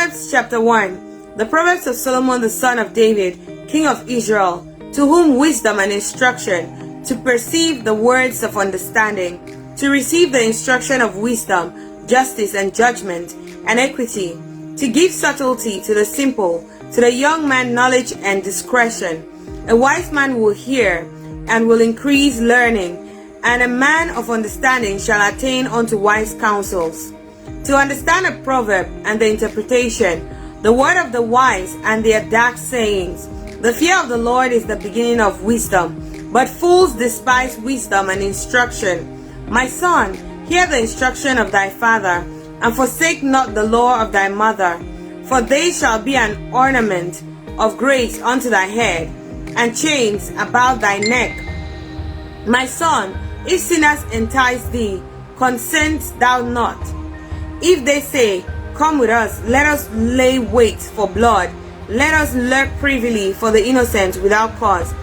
Proverbs chapter 1. The Proverbs of Solomon the son of David, king of Israel, to whom wisdom and instruction, to perceive the words of understanding, to receive the instruction of wisdom, justice and judgment, and equity, to give subtlety to the simple, to the young man knowledge and discretion. A wise man will hear and will increase learning, and a man of understanding shall attain unto wise counsels. To understand a proverb and the interpretation, the word of the wise and their dark sayings. The fear of the Lord is the beginning of wisdom, but fools despise wisdom and instruction. My son, hear the instruction of thy father, and forsake not the law of thy mother, for they shall be an ornament of grace unto thy head, and chains about thy neck. My son, if sinners entice thee, consent thou not. If they say, Come with us, let us lay wait for blood, let us lurk privily for the innocent without cause.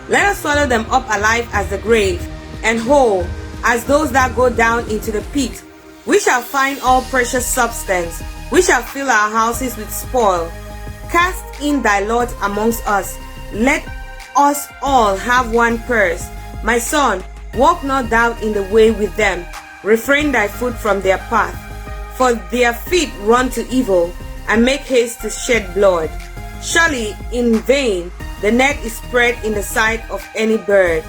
Let us swallow them up alive as the grave, and whole as those that go down into the pit. We shall find all precious substance, we shall fill our houses with spoil. Cast in thy lot amongst us, let us all have one purse. My son, walk not thou in the way with them, refrain thy foot from their path. For their feet run to evil, and make haste to shed blood. Surely in vain the net is spread in the sight of any bird,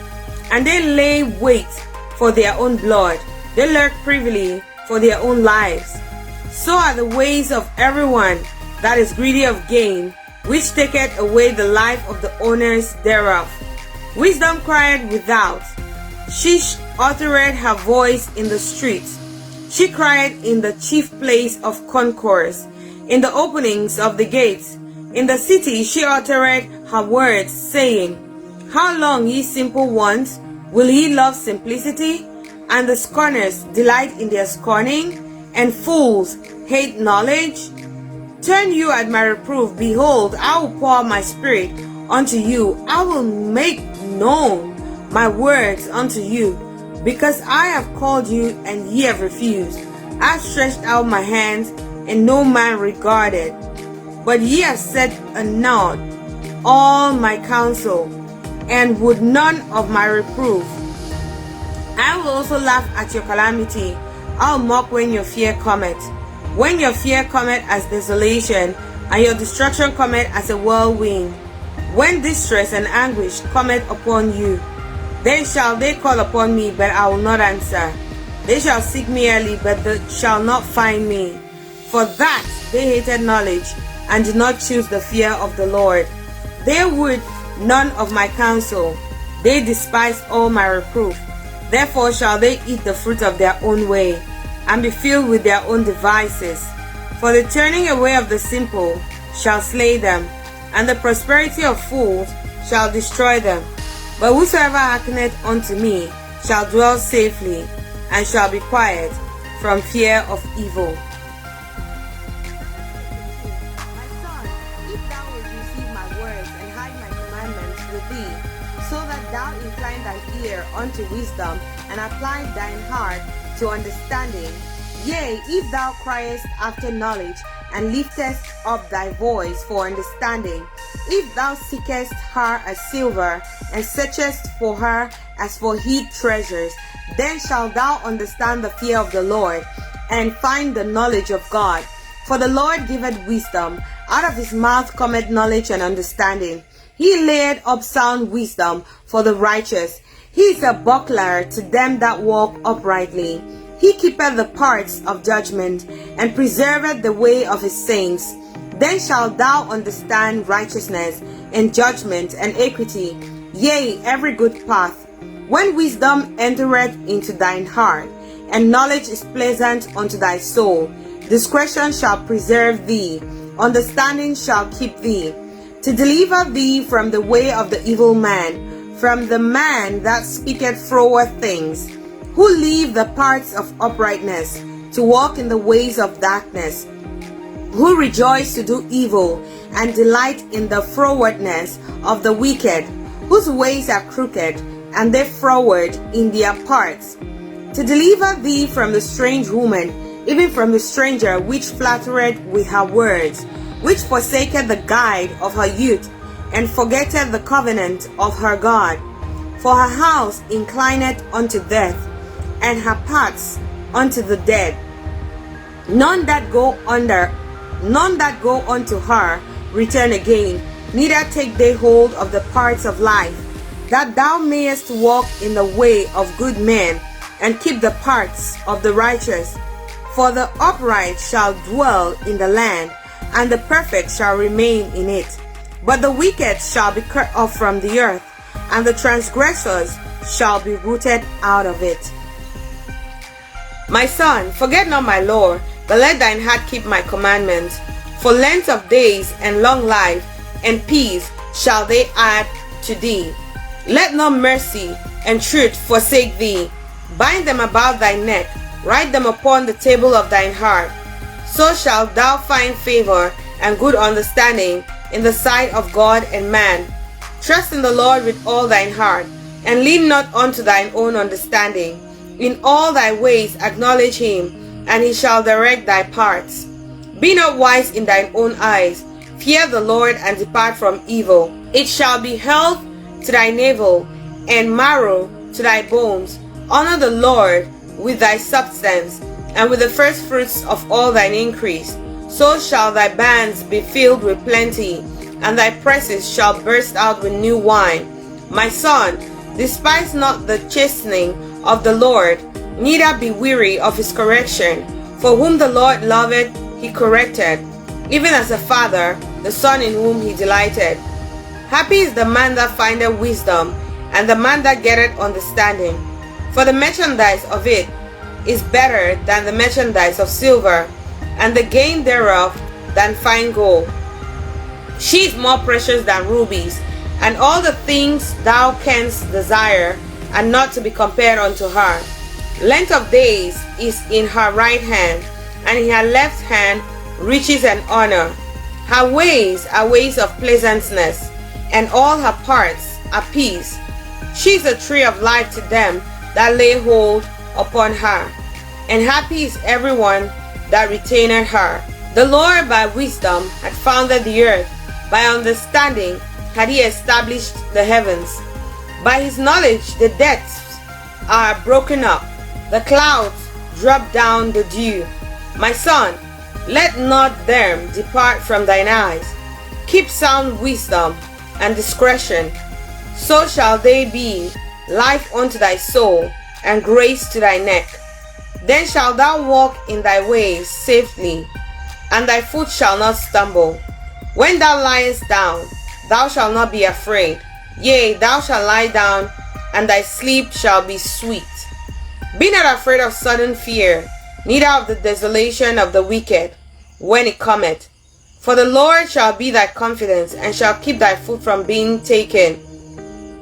and they lay wait for their own blood, they lurk privily for their own lives. So are the ways of everyone that is greedy of gain, which taketh away the life of the owners thereof. Wisdom cried without, she uttered her voice in the streets. She cried in the chief place of concourse, in the openings of the gates. In the city she uttered her words, saying, How long, ye simple ones, will ye love simplicity? And the scorners delight in their scorning, and fools hate knowledge? Turn you at my reproof, behold, I will pour my spirit unto you. I will make known my words unto you, because I have called you, and ye have refused. I have stretched out my hands, and no man regarded. But ye have set a naught all my counsel, and would none of my reproof. I will also laugh at your calamity. I will mock when your fear cometh. When your fear cometh as desolation, and your destruction cometh as a whirlwind. When distress and anguish cometh upon you, then shall they call upon me, but I will not answer. They shall seek me early, but they shall not find me. For that they hated knowledge, and did not choose the fear of the Lord. They would none of my counsel. They despised all my reproof. Therefore shall they eat the fruit of their own way, and be filled with their own devices. For the turning away of the simple shall slay them, and the prosperity of fools shall destroy them. But whosoever hearkeneth unto me shall dwell safely, and shall be quiet from fear of evil. My son, if thou wilt receive my words and hide my commandments with thee, so that thou incline thy ear unto wisdom, and apply thine heart to understanding, yea, if thou criest after knowledge, and liftest up thy voice for understanding, if thou seekest her as silver, and searchest for her as for hid treasures, then shalt thou understand the fear of the Lord, and find the knowledge of God. For the Lord giveth wisdom, out of his mouth cometh knowledge and understanding. He laid up sound wisdom for the righteous. He is a buckler to them that walk uprightly. He keepeth the parts of judgment, and preserveth the way of his saints. Then shalt thou understand righteousness, and judgment, and equity, yea, every good path. When wisdom entereth into thine heart, and knowledge is pleasant unto thy soul, discretion shall preserve thee, understanding shall keep thee, to deliver thee from the way of the evil man, from the man that speaketh froward things, who leave the paths of uprightness, to walk in the ways of darkness, who rejoice to do evil, and delight in the frowardness of the wicked, whose ways are crooked, and they froward in their parts, to deliver thee from the strange woman, even from the stranger which flattereth with her words, which forsaketh the guide of her youth, and forgetteth the covenant of her God. For her house inclineth unto death, and her paths unto the dead. None that go unto her return again, neither take they hold of the parts of life, that thou mayest walk in the way of good men, and keep the parts of the righteous. For the upright shall dwell in the land, and the perfect shall remain in it. But the wicked shall be cut off from the earth, and the transgressors shall be rooted out of it. My son, forget not my law, but let thine heart keep my commandments. For length of days and long life and peace shall they add to thee. Let not mercy and truth forsake thee. Bind them about thy neck, write them upon the table of thine heart. So shalt thou find favor and good understanding in the sight of God and man. Trust in the Lord with all thine heart, and lean not unto thine own understanding. In all thy ways acknowledge him, and he shall direct thy paths. Be not wise in thine own eyes. Fear the Lord, and depart from evil. It shall be health to thy navel, and marrow to thy bones. Honor the Lord with thy substance, and with the first fruits of all thine increase. So shall thy barns be filled with plenty, and thy presses shall burst out with new wine. My son, despise not the chastening of the Lord, neither be weary of his correction. For whom the Lord loveth, he corrected, even as a father the son in whom he delighted. Happy is the man that findeth wisdom, and the man that getteth understanding. For the merchandise of it is better than the merchandise of silver, and the gain thereof than fine gold. She is more precious than rubies, and all the things thou canst desire are not to be compared unto her. Length of days is in her right hand, and in her left hand riches and honor. Her ways are ways of pleasantness, and all her parts are peace. She is a tree of life to them that lay hold upon her, and happy is everyone that retaineth her. The Lord by wisdom had founded the earth, by understanding had he established the heavens. By his knowledge the depths are broken up, the clouds drop down the dew. My son, let not them depart from thine eyes. Keep sound wisdom and discretion. So shall they be life unto thy soul, and grace to thy neck. Then shalt thou walk in thy ways safely, and thy foot shall not stumble. When thou liest down, thou shalt not be afraid. Yea, thou shalt lie down, and thy sleep shall be sweet. Be not afraid of sudden fear, neither of the desolation of the wicked, when it cometh. For the Lord shall be thy confidence, and shall keep thy foot from being taken.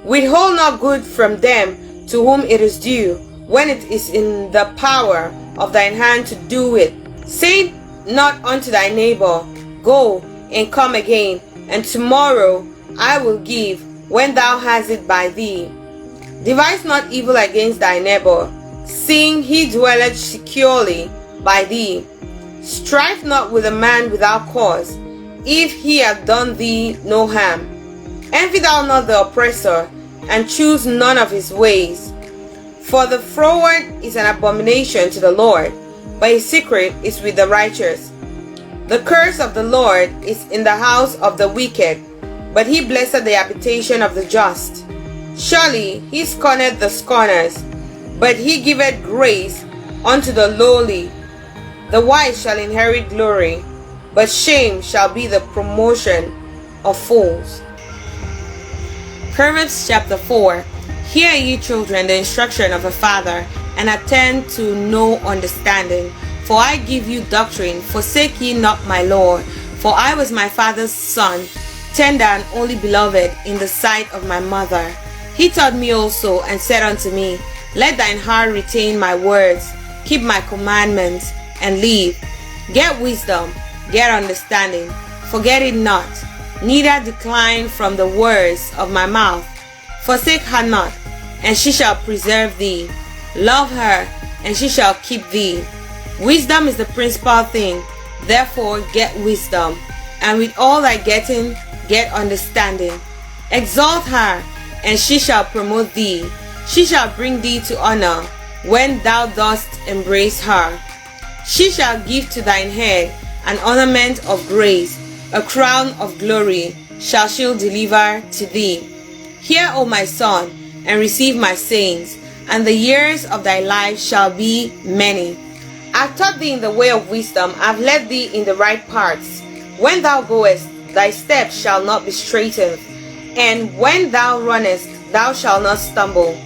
Withhold not good from them to whom it is due, when it is in the power of thine hand to do it. Say not unto thy neighbor, Go and come again, and tomorrow I will give, when thou hast it by thee. Devise not evil against thy neighbor, seeing he dwelleth securely by thee. Strive not with a man without cause, if he have done thee no harm. Envy thou not the oppressor, and choose none of his ways. For the froward is an abomination to the Lord, but his secret is with the righteous. The curse of the Lord is in the house of the wicked, but he blesseth the habitation of the just. Surely he scorneth the scorners, but he giveth grace unto the lowly. The wise shall inherit glory, but shame shall be the promotion of fools. Proverbs chapter 4. Hear ye children the instruction of a father, and attend to no understanding. For I give you doctrine, forsake ye not my law. For I was my father's son, tender and only beloved in the sight of my mother. He taught me also, and said unto me, Let thine heart retain my words, keep my commandments, and live. Get wisdom, get understanding, forget it not, neither decline from the words of my mouth. Forsake her not, and she shall preserve thee. Love her, and she shall keep thee. Wisdom is the principal thing. Therefore get wisdom, and with all thy getting, get understanding. Exalt her, and she shall promote thee. She shall bring thee to honor, when thou dost embrace her. She shall give to thine head an ornament of grace, a crown of glory shall she deliver to thee. Hear, O my son, and receive my sayings, and the years of thy life shall be many. I have taught thee in the way of wisdom, I have led thee in the right paths. When thou goest, thy steps shall not be straitened, and when thou runnest, thou shalt not stumble.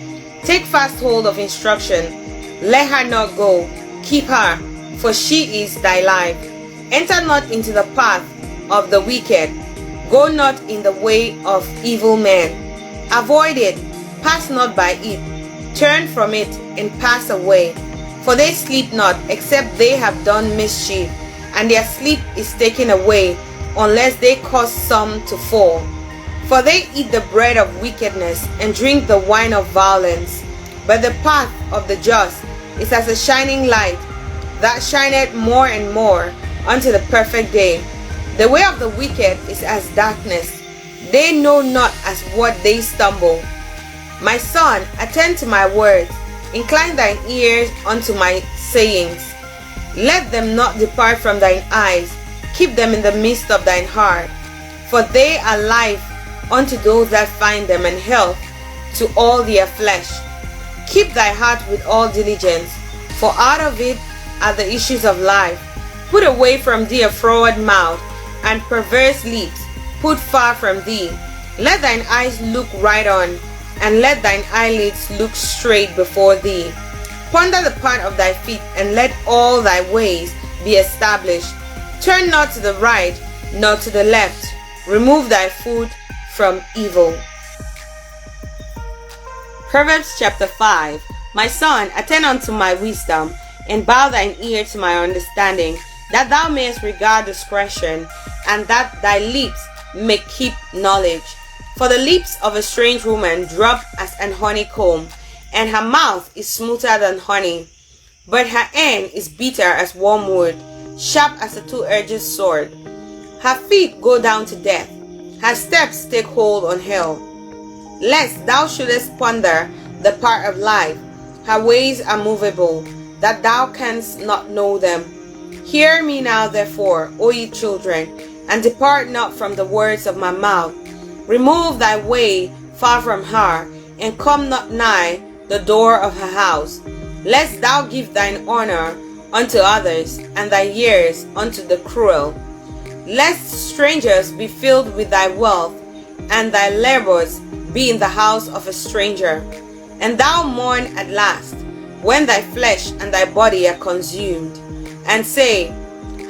Take fast hold of instruction, let her not go, keep her, for she is thy life. Enter not into the path of the wicked, go not in the way of evil men. Avoid it, pass not by it, turn from it, and pass away. For they sleep not, except they have done mischief, and their sleep is taken away, unless they cause some to fall. For they eat the bread of wickedness, and drink the wine of violence. But the path of the just is as a shining light, that shineth more and more unto the perfect day. The way of the wicked is as darkness, they know not as what they stumble. My son, attend to my words, incline thine ears unto my sayings. Let them not depart from thine eyes, keep them in the midst of thine heart. For they are life unto those that find them, and health to all their flesh. Keep thy heart with all diligence, for out of it are the issues of life. Put away from thee a froward mouth, and perverse lips put far from thee. Let thine eyes look right on, and let thine eyelids look straight before thee. Ponder the path of thy feet, and let all thy ways be established. Turn not to the right, nor to the left. Remove thy foot from evil. Proverbs chapter 5. My son, attend unto my wisdom, and bow thine ear to my understanding, that thou mayest regard discretion, and that thy lips may keep knowledge. For the lips of a strange woman drop as an honeycomb, and her mouth is smoother than honey. But her end is bitter as wormwood, sharp as a two-edged sword. Her feet go down to death, her steps take hold on hell. Lest thou shouldest ponder the path of life, her ways are movable, that thou canst not know them. Hear me now therefore, O ye children, and depart not from the words of my mouth. Remove thy way far from her, and come not nigh the door of her house, lest thou give thine honor unto others, and thy years unto the cruel. Lest strangers be filled with thy wealth, and thy labors be in the house of a stranger. And thou mourn at last, when thy flesh and thy body are consumed, and say,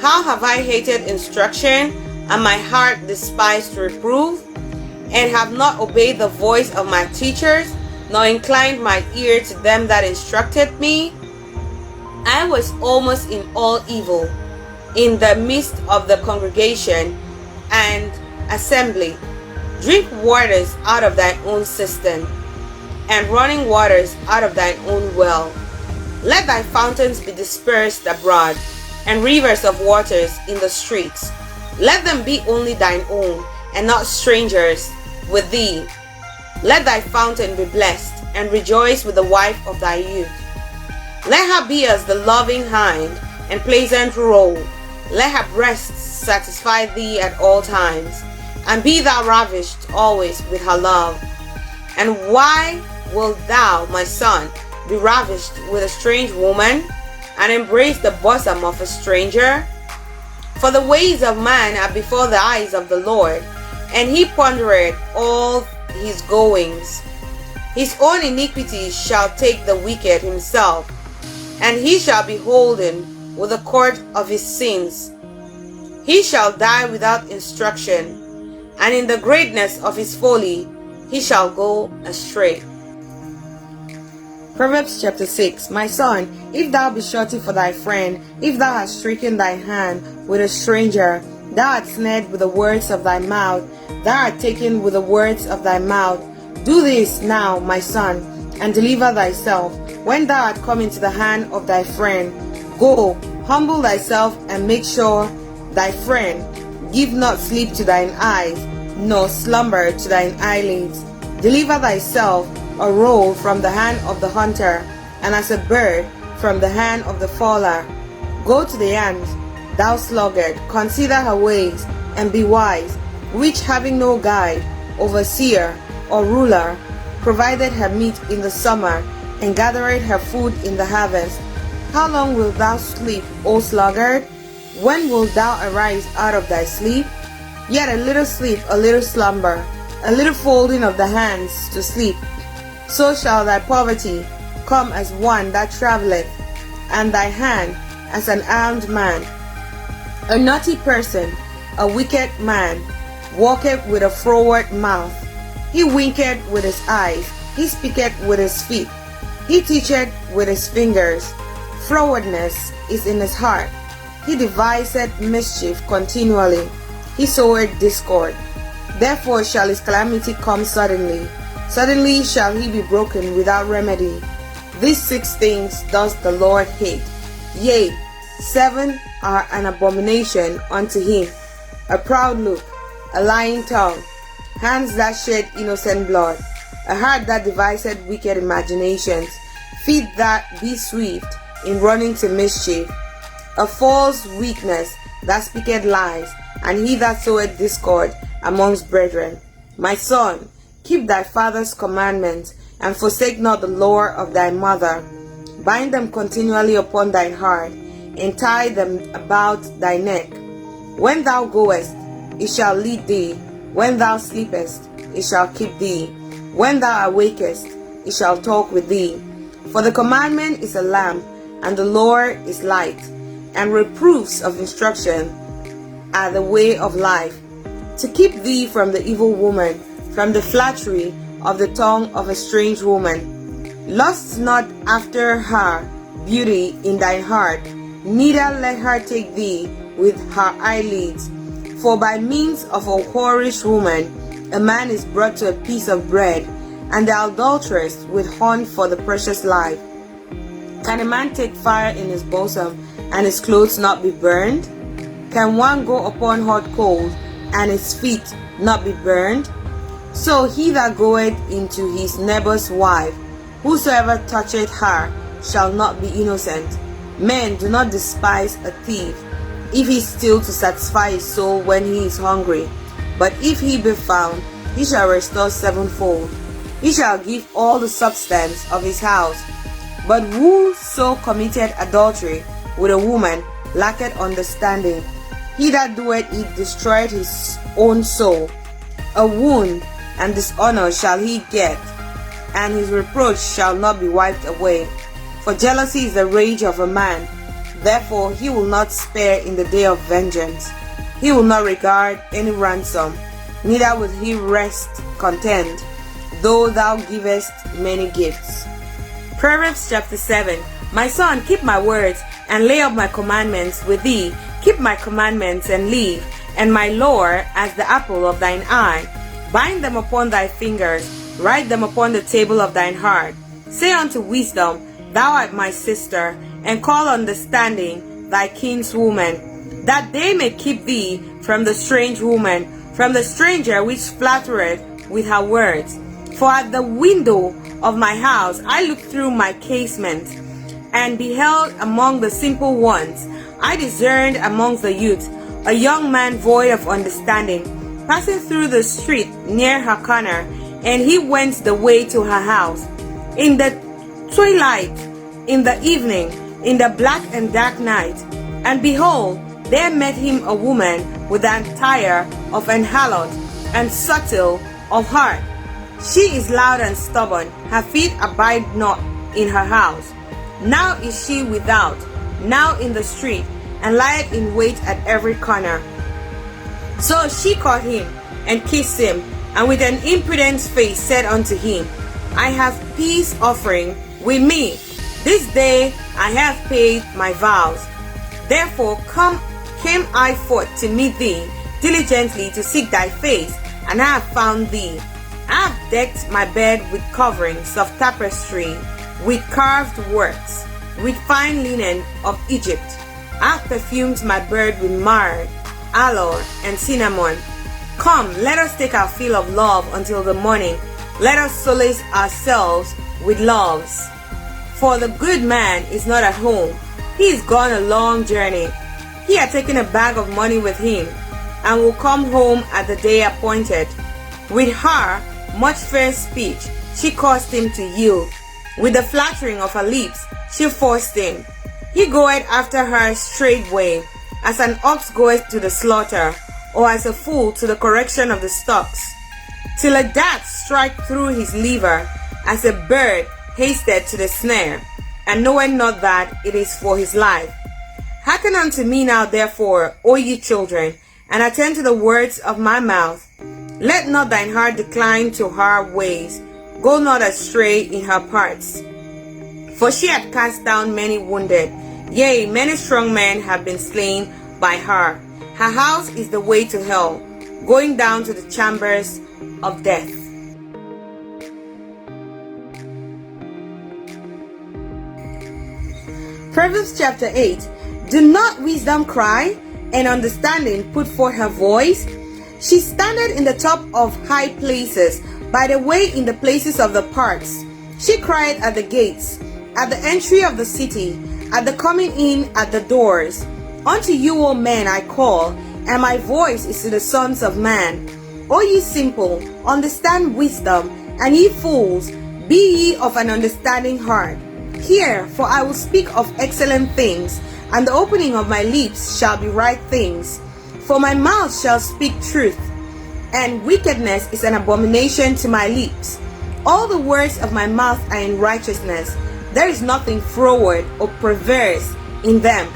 How have I hated instruction, and my heart despised reproof, and have not obeyed the voice of my teachers, nor inclined my ear to them that instructed me? I was almost in all evil, in the midst of the congregation and assembly. Drink waters out of thine own cistern, and running waters out of thine own well. Let thy fountains be dispersed abroad, and rivers of waters in the streets. Let them be only thine own, and not strangers with thee. Let thy fountain be blessed, and rejoice with the wife of thy youth. Let her be as the loving hind, and pleasant roe. Let her breasts satisfy thee at all times, and be thou ravished always with her love. And why wilt thou, my son, be ravished with a strange woman, and embrace the bosom of a stranger? For the ways of man are before the eyes of the Lord, and he pondereth all his goings. His own iniquities shall take the wicked himself, and he shall be holden with the cord of his sins. He shall die without instruction, and in the greatness of his folly he shall go astray. Proverbs chapter 6. My son, if thou be shorty for thy friend, if thou hast stricken thy hand with a stranger, thou art snared with the words of thy mouth, thou art taken with the words of thy mouth. Do this now, my son, and deliver thyself. When thou art come into the hand of thy friend, go, Humble thyself and make sure thy friend. Give not sleep to thine eyes, nor slumber to thine eyelids. Deliver thyself a roll from the hand of the hunter, and as a bird from the hand of the fowler. Go to the ant, thou sluggard, consider her ways, and be wise, which having no guide, overseer, or ruler, provided her meat in the summer, and gathered her food in the harvest. How long wilt thou sleep, O sluggard? When wilt thou arise out of thy sleep? Yet a little sleep, a little slumber, a little folding of the hands to sleep. So shall thy poverty come as one that travelleth, and thy hand as an armed man. A naughty person, a wicked man, walketh with a froward mouth. He winketh with his eyes, he speaketh with his feet, he teacheth with his fingers. Frowardness is in his heart. He deviseth mischief continually. He soweth discord. Therefore shall his calamity come suddenly. Suddenly shall he be broken without remedy. These 6 things does the Lord hate. Yea, 7 are an abomination unto him: a proud look, a lying tongue, hands that shed innocent blood, a heart that deviseth wicked imaginations, feet that be swift in running to mischief, a false weakness that speaketh lies, and he that soweth discord amongst brethren. My son, keep thy father's commandments, and forsake not the law of thy mother. Bind them continually upon thine heart, and tie them about thy neck. When thou goest, it shall lead thee. When thou sleepest, it shall keep thee. When thou awakest, it shall talk with thee. For the commandment is a lamp, and the law is light, and reproofs of instruction are the way of life, to keep thee from the evil woman, from the flattery of the tongue of a strange woman. Lust not after her beauty in thine heart, neither let her take thee with her eyelids. For by means of a whorish woman a man is brought to a piece of bread, and the adulteress with hunt for the precious life. Can a man take fire in his bosom, and his clothes not be burned? Can one go upon hot coals, and his feet not be burned? So he that goeth into his neighbor's wife, whosoever toucheth her, shall not be innocent. Men, do not despise a thief, if he steal to satisfy his soul when he is hungry. But if he be found, he shall restore sevenfold. He shall give all the substance of his house. But whoso committed adultery with a woman lacketh understanding. He that doeth it destroyeth his own soul. A wound and dishonor shall he get, and his reproach shall not be wiped away. For jealousy is the rage of a man, therefore he will not spare in the day of vengeance. He will not regard any ransom, neither will he rest content, though thou givest many gifts. Proverbs chapter 7. My son, keep my words, and lay up my commandments with thee. Keep my commandments and live, and my law as the apple of thine eye. Bind them upon thy fingers, write them upon the table of thine heart. Say unto wisdom, thou art my sister, and call understanding thy kinswoman, that they may keep thee from the strange woman, from the stranger which flattereth with her words. For at the window of my house I looked through my casement, and beheld among the simple ones, I discerned amongst the youth a young man void of understanding, passing through the street near her corner, and he went the way to her house. In the twilight, in the evening, in the black and dark night, and behold, there met him a woman with an attire of an harlot, and subtle of heart. She is loud and stubborn, her feet abide not in her house. Now is she without, now in the street, and lieth in wait at every corner. So she caught him, and kissed him, and with an impudent face said unto him, I have peace offering with me. This day I have paid my vows. Therefore came I forth to meet thee, diligently to seek thy face, and I have found thee. I have decked my bed with coverings of tapestry, with carved works, with fine linen of Egypt. I've perfumed my bed with myrrh, aloe, and cinnamon. Come, let us take our fill of love until the morning. Let us solace ourselves with loves. For the good man is not at home. He is gone a long journey. He had taken a bag of money with him, and will come home at the day appointed. With her much fair speech she caused him to yield. With the flattering of her lips she forced him. He goeth after her straightway, as an ox goeth to the slaughter, or as a fool to the correction of the stocks, till a dart strike through his liver, as a bird hasted to the snare, and knoweth not that it is for his life. Hearken unto me now therefore, O ye children, and attend to the words of my mouth. Let not thine heart decline to her ways, go not astray in her parts. For she hath cast down many wounded, yea, many strong men have been slain by her. Her house is the way to hell, going down to the chambers of death. Proverbs chapter 8. Do not wisdom cry, and understanding put forth her voice? She standeth in the top of high places, by the way in the places of the parks. She cried at the gates, at the entry of the city, at the coming in at the doors. Unto you, O men, I call, and my voice is to the sons of man. O ye simple, understand wisdom, and ye fools, be ye of an understanding heart. Hear, for I will speak of excellent things, and the opening of my lips shall be right things. For my mouth shall speak truth, and wickedness is an abomination to my lips. All the words of my mouth are in righteousness. There is nothing froward or perverse in them.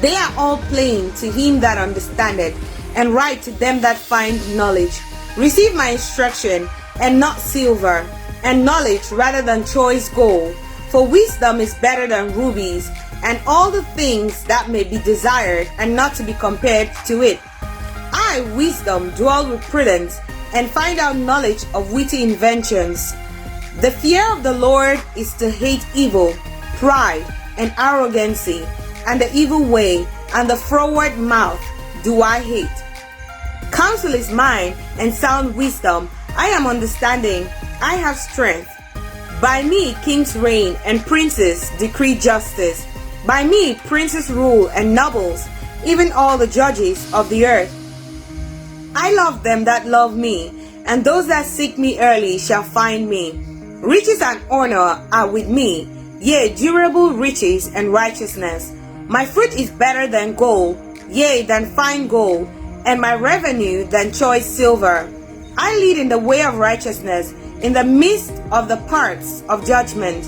They are all plain to him that understandeth, and right to them that find knowledge. Receive my instruction, and not silver, and knowledge rather than choice gold. For wisdom is better than rubies, and all the things that may be desired, and not to be compared to it. I, wisdom, dwell with prudence, and find out knowledge of witty inventions. The fear of the Lord is to hate evil, pride, and arrogancy, and the evil way, and the froward mouth do I hate. Counsel is mine, and sound wisdom. I am understanding, I have strength. By me kings reign, and princes decree justice. By me princes rule, and nobles, even all the judges of the earth. I love them that love me, and those that seek me early shall find me. Riches and honor are with me, yea, durable riches and righteousness. My fruit is better than gold, yea, than fine gold, and my revenue than choice silver. I lead in the way of righteousness, in the midst of the paths of judgment,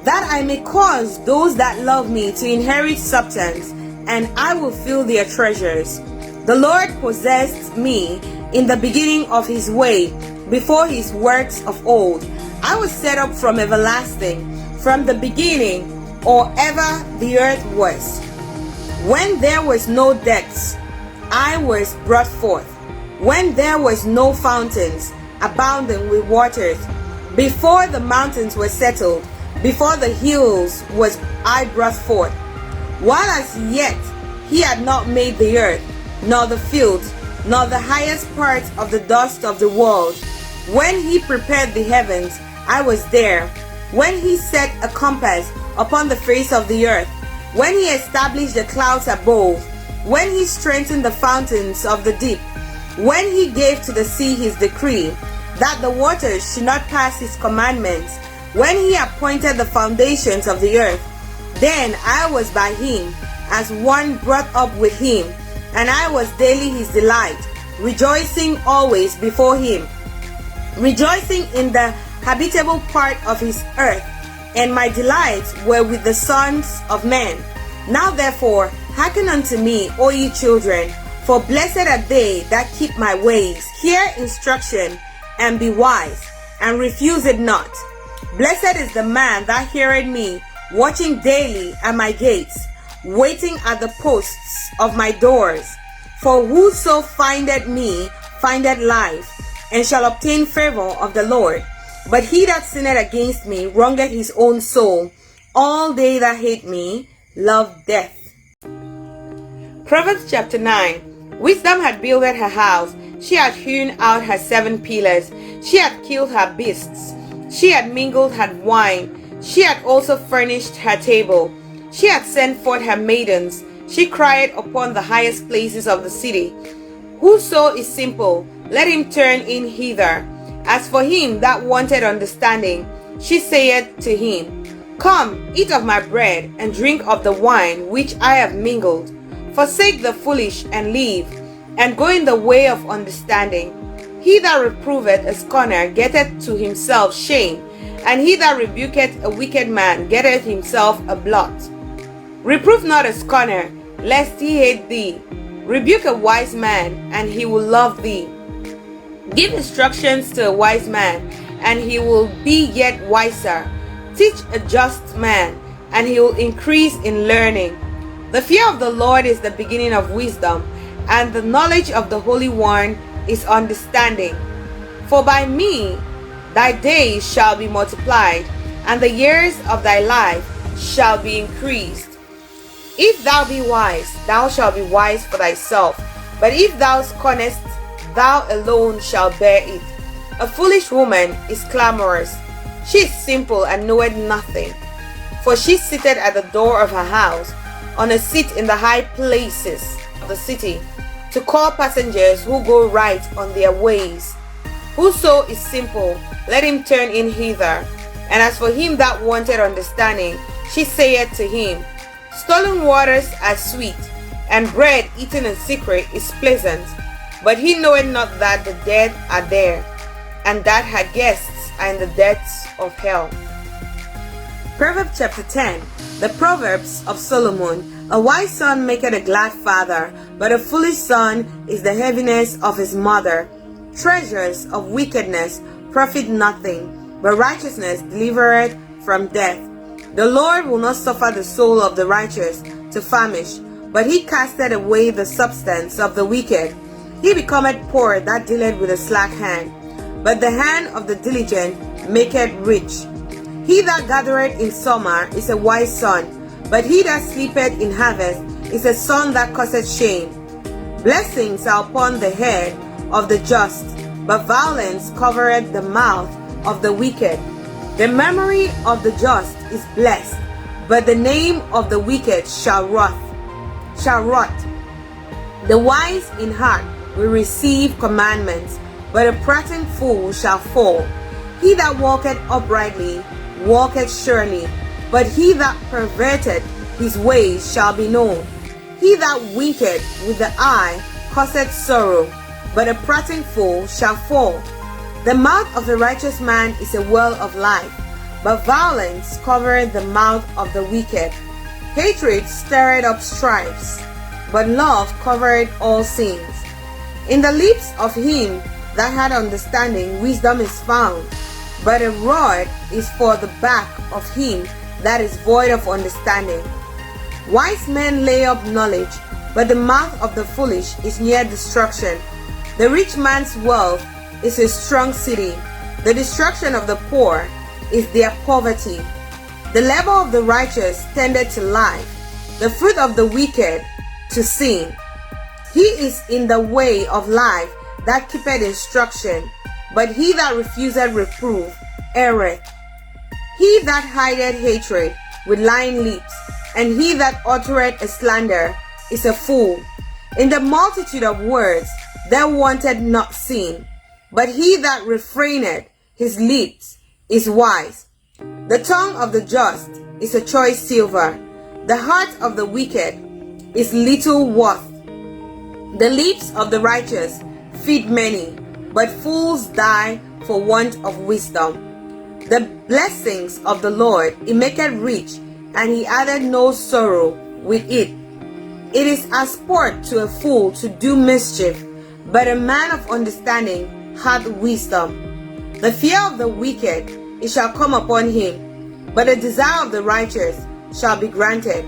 that I may cause those that love me to inherit substance, and I will fill their treasures. The Lord possessed me in the beginning of his way, before his works of old. I was set up from everlasting, from the beginning, or ever the earth was. When there was no depths, I was brought forth. When there was no fountains, abounding with waters. Before the mountains were settled, before the hills was I brought forth. While as yet he had not made the earth, nor the fields, nor the highest part of the dust of the world. When he prepared the heavens, I was there. When he set a compass upon the face of the earth, when he established the clouds above, when he strengthened the fountains of the deep, when he gave to the sea his decree, that the waters should not pass his commandments, when he appointed the foundations of the earth, then I was by him, as one brought up with him, and I was daily his delight, rejoicing always before him, rejoicing in the habitable part of his earth, and my delights were with the sons of men. Now therefore hearken unto me, O ye children, for blessed are they that keep my ways. Hear instruction, and be wise, and refuse it not. Blessed is the man that heareth me, watching daily at my gates, waiting at the posts of my doors. For whoso findeth me findeth life, and shall obtain favor of the Lord. But he that sinneth against me wrongeth his own soul. All they that hate me love death. Proverbs chapter 9. Wisdom had builded her house. She had hewn out her 7 pillars. She had killed her beasts. She had mingled her wine. She had also furnished her table. She had sent forth her maidens. She cried upon the highest places of the city. Whoso is simple, let him turn in hither. As for him that wanted understanding, she saith to him, Come, eat of my bread, and drink of the wine which I have mingled. Forsake the foolish, and live, and go in the way of understanding. He that reproveth a scorner getteth to himself shame, and he that rebuketh a wicked man getteth himself a blot. Reprove not a scorner, lest he hate thee. Rebuke a wise man, and he will love thee. Give instructions to a wise man, and he will be yet wiser. Teach a just man, and he will increase in learning. The fear of the Lord is the beginning of wisdom, and the knowledge of the Holy One is understanding. For by me thy days shall be multiplied, and the years of thy life shall be increased. If thou be wise, thou shalt be wise for thyself, but if thou scornest, thou alone shalt bear it. A foolish woman is clamorous. She is simple and knoweth nothing. For she sitteth at the door of her house, on a seat in the high places of the city, to call passengers who go right on their ways. Whoso is simple, let him turn in hither. And as for him that wanted understanding, she saith to him, Stolen waters are sweet, and bread eaten in secret is pleasant. But he knoweth not that the dead are there, and that her guests are in the depths of hell. Proverbs chapter 10. The Proverbs of Solomon. A wise son maketh a glad father, but a foolish son is the heaviness of his mother. Treasures of wickedness profit nothing, but righteousness delivereth from death. The Lord will not suffer the soul of the righteous to famish, but he casteth away the substance of the wicked. He becometh poor that dealeth with a slack hand, but the hand of the diligent maketh rich. He that gathereth in summer is a wise son, but he that sleepeth in harvest is a son that causeth shame. Blessings are upon the head of the just, but violence covereth the mouth of the wicked. The memory of the just is blessed, but the name of the wicked shall rot. The wise in heart will receive commandments, but a prating fool shall fall. He that walketh uprightly walketh surely, but he that perverteth his ways shall be known. He that winketh with the eye causeth sorrow, but a prating fool shall fall. The mouth of the righteous man is a well of life, but violence covereth the mouth of the wicked. Hatred stirreth up strifes, but love covereth all sins. In the lips of him that had understanding wisdom is found, but a rod is for the back of him that is void of understanding. Wise men lay up knowledge, but the mouth of the foolish is near destruction. The rich man's wealth is a strong city. The destruction of the poor is their poverty. The labor of the righteous tendeth to life, the fruit of the wicked to sin. He is in the way of life that keepeth instruction, but he that refuseth reproof erreth. He that hideth hatred with lying lips, and he that uttereth a slander is a fool. In the multitude of words there wanted not sin, but he that refraineth his lips is wise. The tongue of the just is a choice silver, the heart of the wicked is little worth. The lips of the righteous feed many, but fools die for want of wisdom. The blessings of the Lord he maketh rich, and he added no sorrow with it. It is as sport to a fool to do mischief, but a man of understanding hath wisdom. The fear of the wicked it shall come upon him, but the desire of the righteous shall be granted.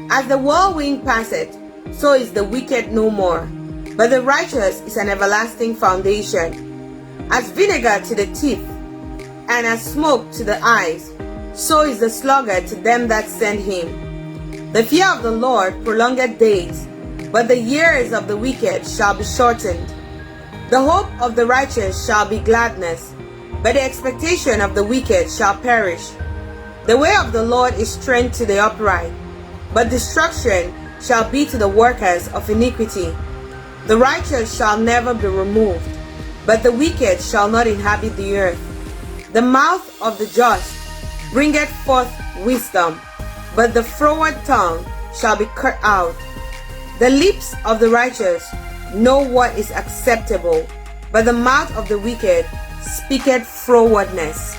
As the whirlwind passeth, so is the wicked no more, but the righteous is an everlasting foundation. As vinegar to the teeth, and as smoke to the eyes, so is the sluggard to them that send him. The fear of the Lord prolongeth days, but the years of the wicked shall be shortened. The hope of the righteous shall be gladness, but the expectation of the wicked shall perish. The way of the Lord is strength to the upright, but destruction shall be to the workers of iniquity. The righteous shall never be removed, but the wicked shall not inhabit the earth. The mouth of the just bringeth forth wisdom, but the froward tongue shall be cut out. The lips of the righteous know what is acceptable, but the mouth of the wicked speaketh frowardness.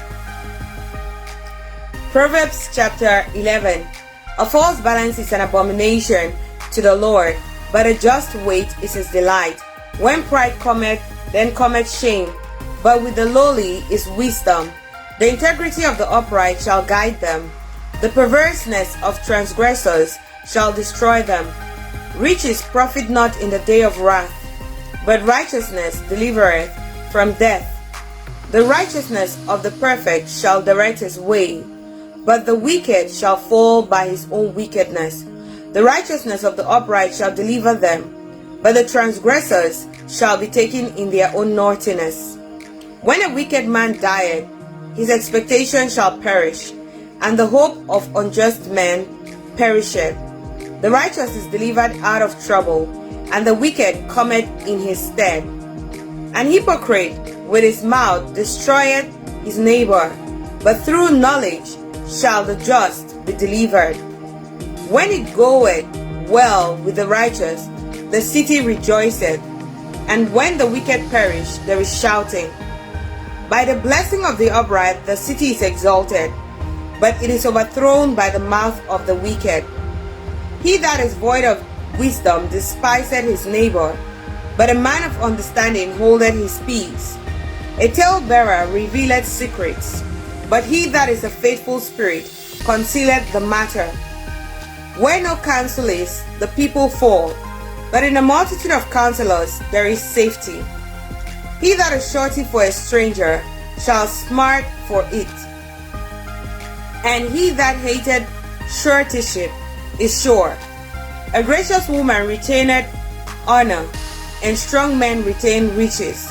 Proverbs chapter 11. A false balance is an abomination to the Lord, but a just weight is his delight. When pride cometh, then cometh shame, but with the lowly is wisdom. The integrity of the upright shall guide them. The perverseness of transgressors shall destroy them. Riches profit not in the day of wrath, but righteousness delivereth from death. The righteousness of the perfect shall direct his way, but the wicked shall fall by his own wickedness. The righteousness of the upright shall deliver them, but the transgressors shall be taken in their own naughtiness. When a wicked man dieth, his expectation shall perish, and the hope of unjust men perisheth. The righteous is delivered out of trouble, and the wicked cometh in his stead. An hypocrite with his mouth destroyeth his neighbor, but through knowledge shall the just be delivered. When it goeth well with the righteous, the city rejoiceth, and when the wicked perish, there is shouting. By the blessing of the upright the city is exalted, but it is overthrown by the mouth of the wicked. He that is void of wisdom despiseth his neighbor, but a man of understanding holdeth his peace. A talebearer revealeth secrets, but he that is a faithful spirit concealeth the matter. Where no counsel is, the people fall, but in a multitude of counselors there is safety. He that is surety for a stranger shall smart for it, and he that hated suretyship is sure. A gracious woman retaineth honor, and strong men retain riches.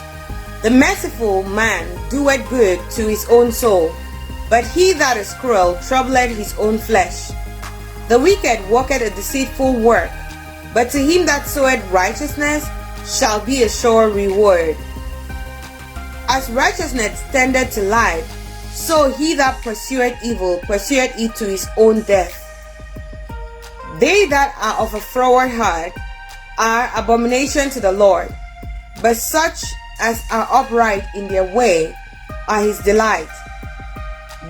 The merciful man doeth good to his own soul, but he that is cruel troubleth his own flesh. The wicked worketh a deceitful work, but to him that soweth righteousness shall be a sure reward. As righteousness tendeth to life, so he that pursueth evil pursueth it to his own death. They that are of a froward heart are abomination to the Lord, but such as are upright in their way are his delight.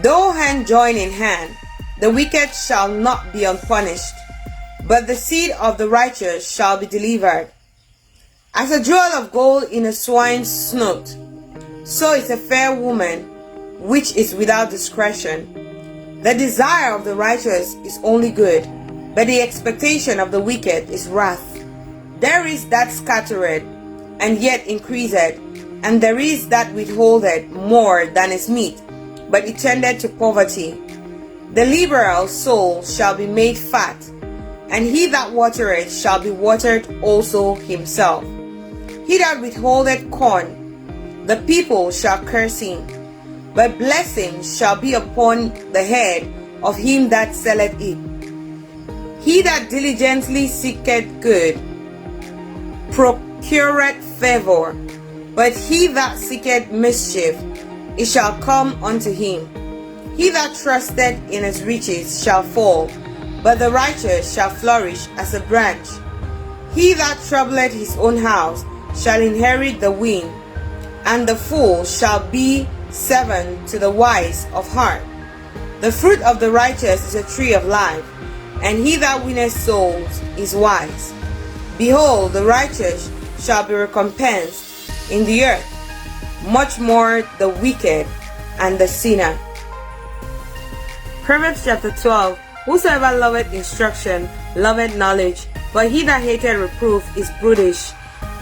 Though hand join in hand, the wicked shall not be unpunished, but the seed of the righteous shall be delivered. As a jewel of gold in a swine's snout, so is a fair woman which is without discretion. The desire of the righteous is only good, but the expectation of the wicked is wrath. There is that scattereth, and yet increaseth, and there is that withholdeth more than is meet, but it tendeth to poverty. The liberal soul shall be made fat, and he that watereth shall be watered also himself. He that withholdeth corn, the people shall curse him, but blessing shall be upon the head of him that selleth it. He that diligently seeketh good procureth favor, but he that seeketh mischief, it shall come unto him. He that trusteth in his riches shall fall, but the righteous shall flourish as a branch. He that troubleth his own house shall inherit the wind, and the fool shall be servant to the wise of heart. The fruit of the righteous is a tree of life, and he that winneth souls is wise. Behold, the righteous shall be recompensed in the earth, much more the wicked and the sinner. Proverbs chapter 12. Whosoever loveth instruction loveth knowledge, but he that hateth reproof is brutish.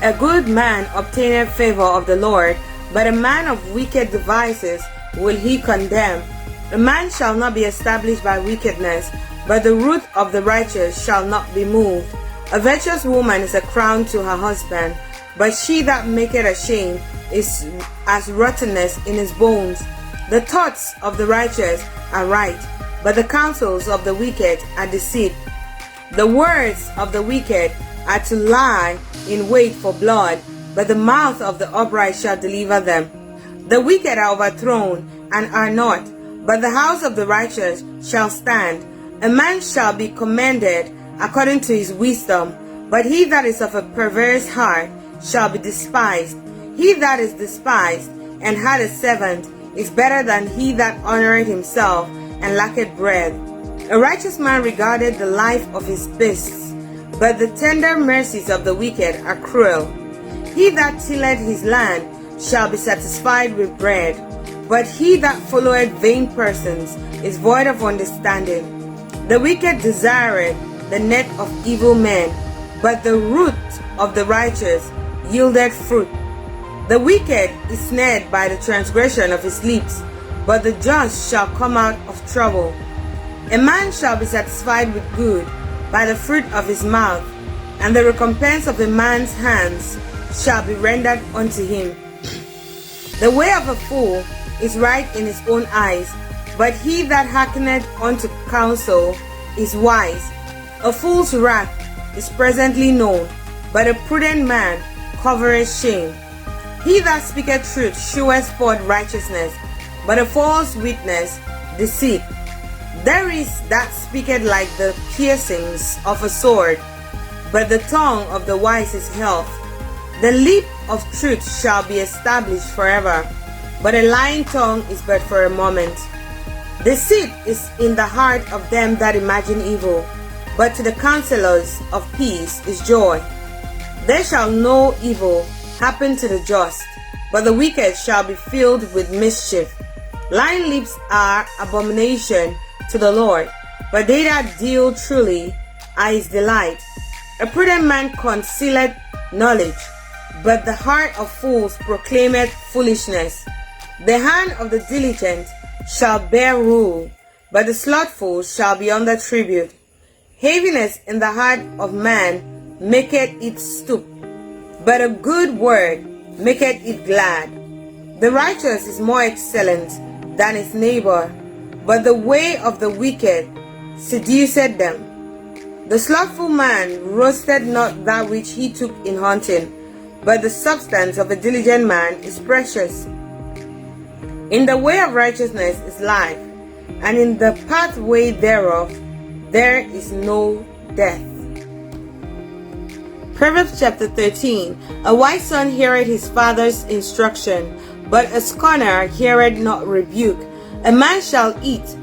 A good man obtaineth favor of the Lord, but a man of wicked devices will he condemn. A man shall not be established by wickedness, but the root of the righteous shall not be moved. A virtuous woman is a crown to her husband, but she that maketh ashamed is as rottenness in his bones. The thoughts of the righteous are right, but the counsels of the wicked are deceit. The words of the wicked are to lie in wait for blood, but the mouth of the upright shall deliver them. The wicked are overthrown and are not, but the house of the righteous shall stand. A man shall be commended according to his wisdom, but he that is of a perverse heart shall be despised. He that is despised and had a servant is better than he that honoureth himself and lacketh bread. A righteous man regardeth the life of his beasts, but the tender mercies of the wicked are cruel. He that tilleth his land shall be satisfied with bread, but he that followeth vain persons is void of understanding. The wicked desireth the net of evil men, but the root of the righteous yieldeth fruit. The wicked is snared by the transgression of his lips, but the just shall come out of trouble. A man shall be satisfied with good by the fruit of his mouth, and the recompense of a man's hands shall be rendered unto him. The way of a fool is right in his own eyes, but he that hearkeneth unto counsel is wise. A fool's wrath is presently known, but a prudent man covereth shame. He that speaketh truth sheweth forth righteousness, but a false witness deceit. There is that speaketh like the piercings of a sword, but the tongue of the wise is health. The lip of truth shall be established forever, but a lying tongue is but for a moment. Deceit is in the heart of them that imagine evil, but to the counselors of peace is joy. There shall no evil happen to the just, but the wicked shall be filled with mischief. Lying lips are abomination to the Lord, but they that deal truly are his delight. A prudent man concealeth knowledge, but the heart of fools proclaimeth foolishness. The hand of the diligent shall bear rule, but the slothful shall be under tribute. Heaviness in the heart of man maketh it stoop, but a good word maketh it glad. The righteous is more excellent than his neighbor, but the way of the wicked seduceth them. The slothful man roasted not that which he took in hunting, but the substance of a diligent man is precious. In the way of righteousness is life, and in the pathway thereof there is no death. Proverbs chapter 13. A wise son heareth his father's instruction, but a scorner heareth not rebuke. A man shall eat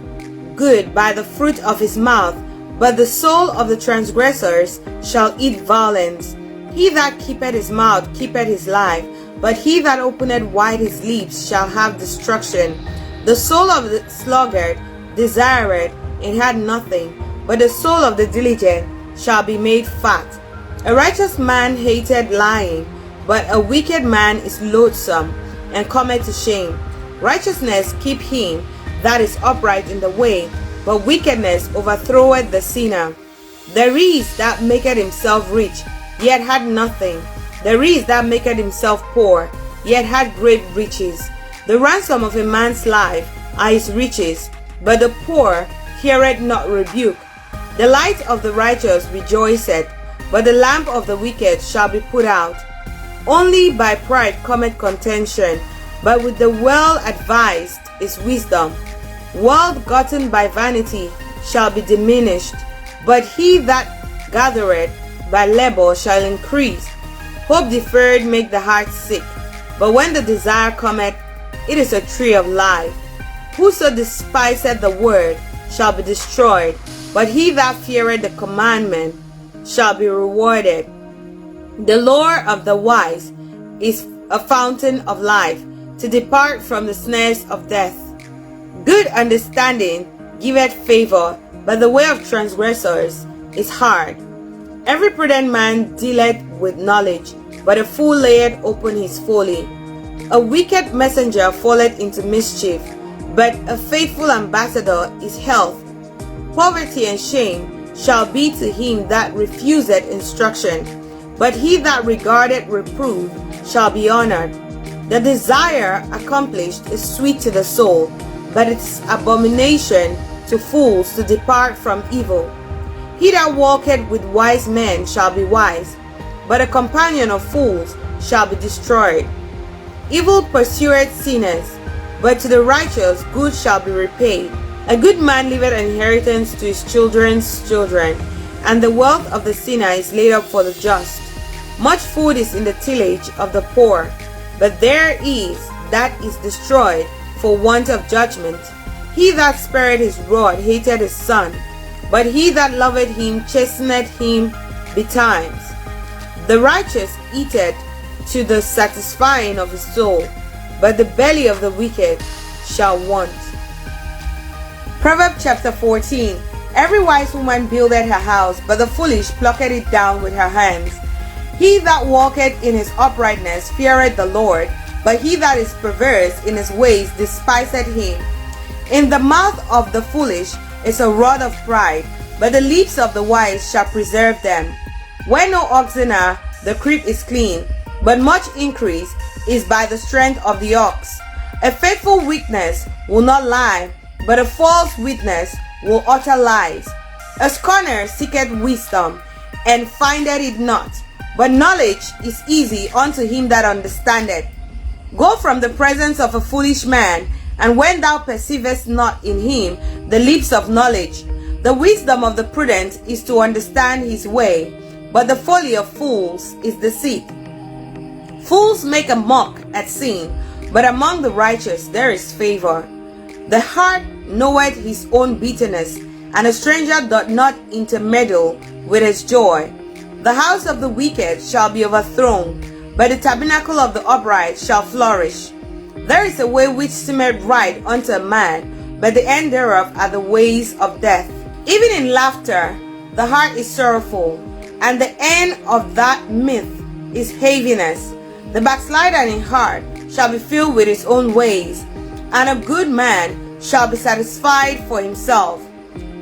good by the fruit of his mouth, but the soul of the transgressors shall eat violence. He that keepeth his mouth keepeth his life, but he that openeth wide his lips shall have destruction. The soul of the sluggard desireth and had nothing, but the soul of the diligent shall be made fat. A righteous man hated lying, but a wicked man is loathsome, and cometh to shame. Righteousness keep him that is upright in the way, but wickedness overthroweth the sinner. There is that maketh himself rich, yet had nothing. There is that maketh himself poor, yet had great riches. The ransom of a man's life are his riches, but the poor heareth not rebuke. The light of the righteous rejoiceth, but the lamp of the wicked shall be put out. Only by pride cometh contention, but with the well-advised is wisdom. Wealth gotten by vanity shall be diminished, but he that gathereth by labor shall increase. Hope deferred make the heart sick, but when the desire cometh, it is a tree of life. Whoso despiseth the word shall be destroyed, but he that feareth the commandment shall be rewarded. The lore of the wise is a fountain of life, to depart from the snares of death. Good understanding giveth favor, but the way of transgressors is hard. Every prudent man dealeth with knowledge, but a fool layeth open his folly. A wicked messenger falleth into mischief, but a faithful ambassador is health. Poverty and shame shall be to him that refuseth instruction, but he that regardeth reproof shall be honored. The desire accomplished is sweet to the soul, but it is abomination to fools to depart from evil. He that walketh with wise men shall be wise, but a companion of fools shall be destroyed. Evil pursueth sinners, but to the righteous good shall be repaid. A good man leaveth an inheritance to his children's children, and the wealth of the sinner is laid up for the just. Much food is in the tillage of the poor, but there is that is destroyed for want of judgment. He that spareth his rod hated his son, but he that loveth him chasteneth him betimes. The righteous eateth to the satisfying of his soul, but the belly of the wicked shall want. Proverbs chapter 14. Every wise woman buildeth her house, but the foolish plucketh it down with her hands. He that walketh in his uprightness feareth the Lord, but he that is perverse in his ways despiseth him. In the mouth of the foolish is a rod of pride, but the lips of the wise shall preserve them. Where no oxen are, the crib is clean, but much increase is by the strength of the ox. A faithful witness will not lie, but a false witness will utter lies. A scorner seeketh wisdom, and findeth it not, but knowledge is easy unto him that understandeth. Go from the presence of a foolish man, and when thou perceivest not in him the lips of knowledge. The wisdom of the prudent is to understand his way, but the folly of fools is deceit. Fools make a mock at sin, but among the righteous there is favor. The heart knoweth his own bitterness, and a stranger doth not intermeddle with his joy. The house of the wicked shall be overthrown, but the tabernacle of the upright shall flourish. There is a way which seemeth right unto a man, but the end thereof are the ways of death. Even in laughter the heart is sorrowful, and the end of that myth is heaviness. The backslider in heart shall be filled with his own ways, and a good man shall be satisfied for himself.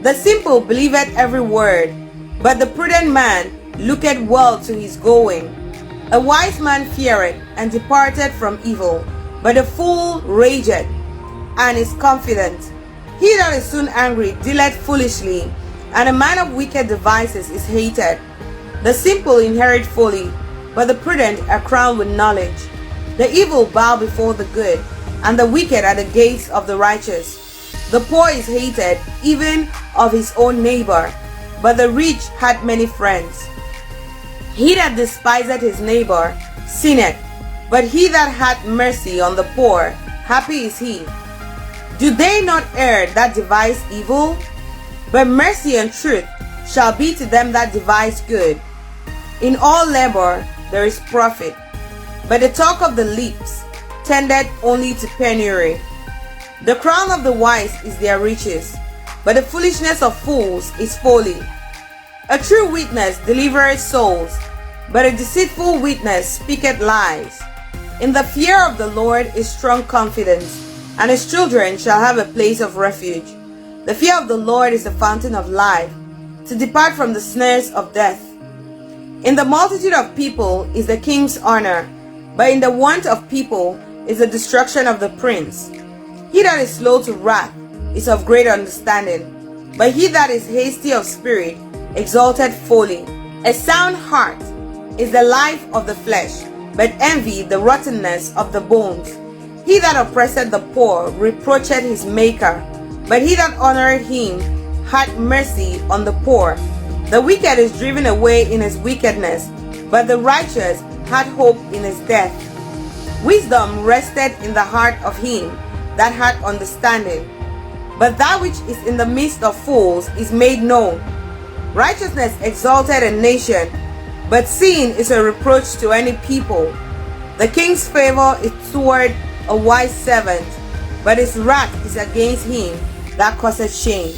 The simple believeth every word, but the prudent man looketh well to his going. A wise man feareth and departeth from evil, but a fool rageth and is confident. He that is soon angry dealeth foolishly, and a man of wicked devices is hated. The simple inherit folly, but the prudent are crowned with knowledge. The evil bow before the good, and the wicked at the gates of the righteous. The poor is hated even of his own neighbor, but the rich hath many friends. He that despiseth his neighbor sinneth, but he that hath mercy on the poor, happy is he. Do they not err that devise evil? But mercy and truth shall be to them that devise good. In all labor there is profit, but the talk of the lips tendeth only to penury. The crown of the wise is their riches, but the foolishness of fools is folly. A true witness delivereth souls, but a deceitful witness speaketh lies. In the fear of the Lord is strong confidence, and his children shall have a place of refuge. The fear of the Lord is the fountain of life, to depart from the snares of death. In the multitude of people is the king's honor, but in the want of people is the destruction of the prince. He that is slow to wrath is of great understanding, but he that is hasty of spirit exalteth folly. A sound heart is the life of the flesh, but envy the rottenness of the bones. He that oppresseth the poor reproacheth his maker, but he that honoreth him hath mercy on the poor. The wicked is driven away in his wickedness, but the righteous hath hope in his death. Wisdom rested in the heart of him that hath understanding, but that which is in the midst of fools is made known. Righteousness exalted a nation, but sin is a reproach to any people. The king's favor is toward a wise servant, but his wrath is against him that causeth shame.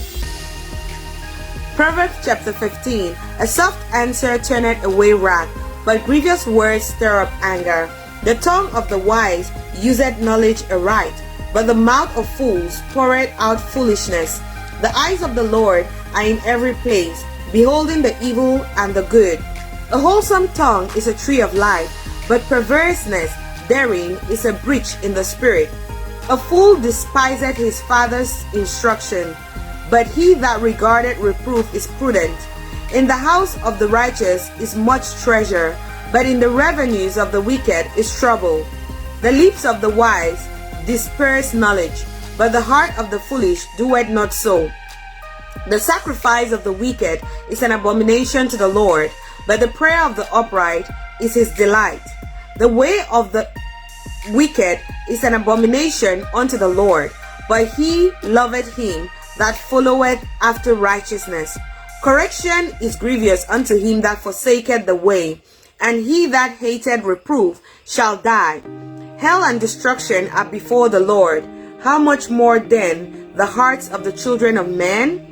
Proverbs chapter 15. A soft answer turneth away wrath, but grievous words stir up anger. The tongue of the wise useth knowledge aright, but the mouth of fools poureth out foolishness. The eyes of the Lord are in every place, beholding the evil and the good. A wholesome tongue is a tree of life, but perverseness therein is a breach in the spirit. A fool despiseth his father's instruction, but he that regardeth reproof is prudent. In the house of the righteous is much treasure, but in the revenues of the wicked is trouble. The lips of the wise disperse knowledge, but the heart of the foolish doeth not so. The sacrifice of the wicked is an abomination to the Lord, but the prayer of the upright is his delight. The way of the wicked is an abomination unto the Lord, but he loveth him that followeth after righteousness. Correction is grievous unto him that forsaketh the way, and he that hateth reproof shall die. Hell and destruction are before the Lord. How much more then the hearts of the children of men?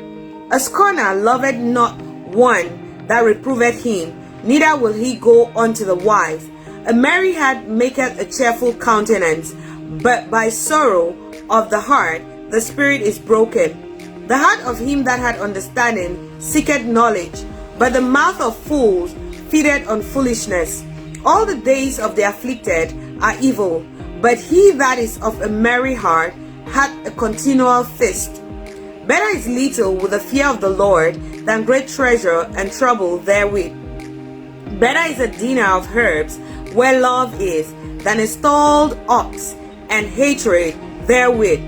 A scorner loveth not one that reproveth him, neither will he go unto the wise. A merry heart maketh a cheerful countenance, but by sorrow of the heart the spirit is broken. The heart of him that hath understanding seeketh knowledge, but the mouth of fools feedeth on foolishness. All the days of the afflicted are evil, but he that is of a merry heart hath a continual feast. Better is little with the fear of the Lord than great treasure and trouble therewith. Better is a dinner of herbs where love is than a stalled ox and hatred therewith.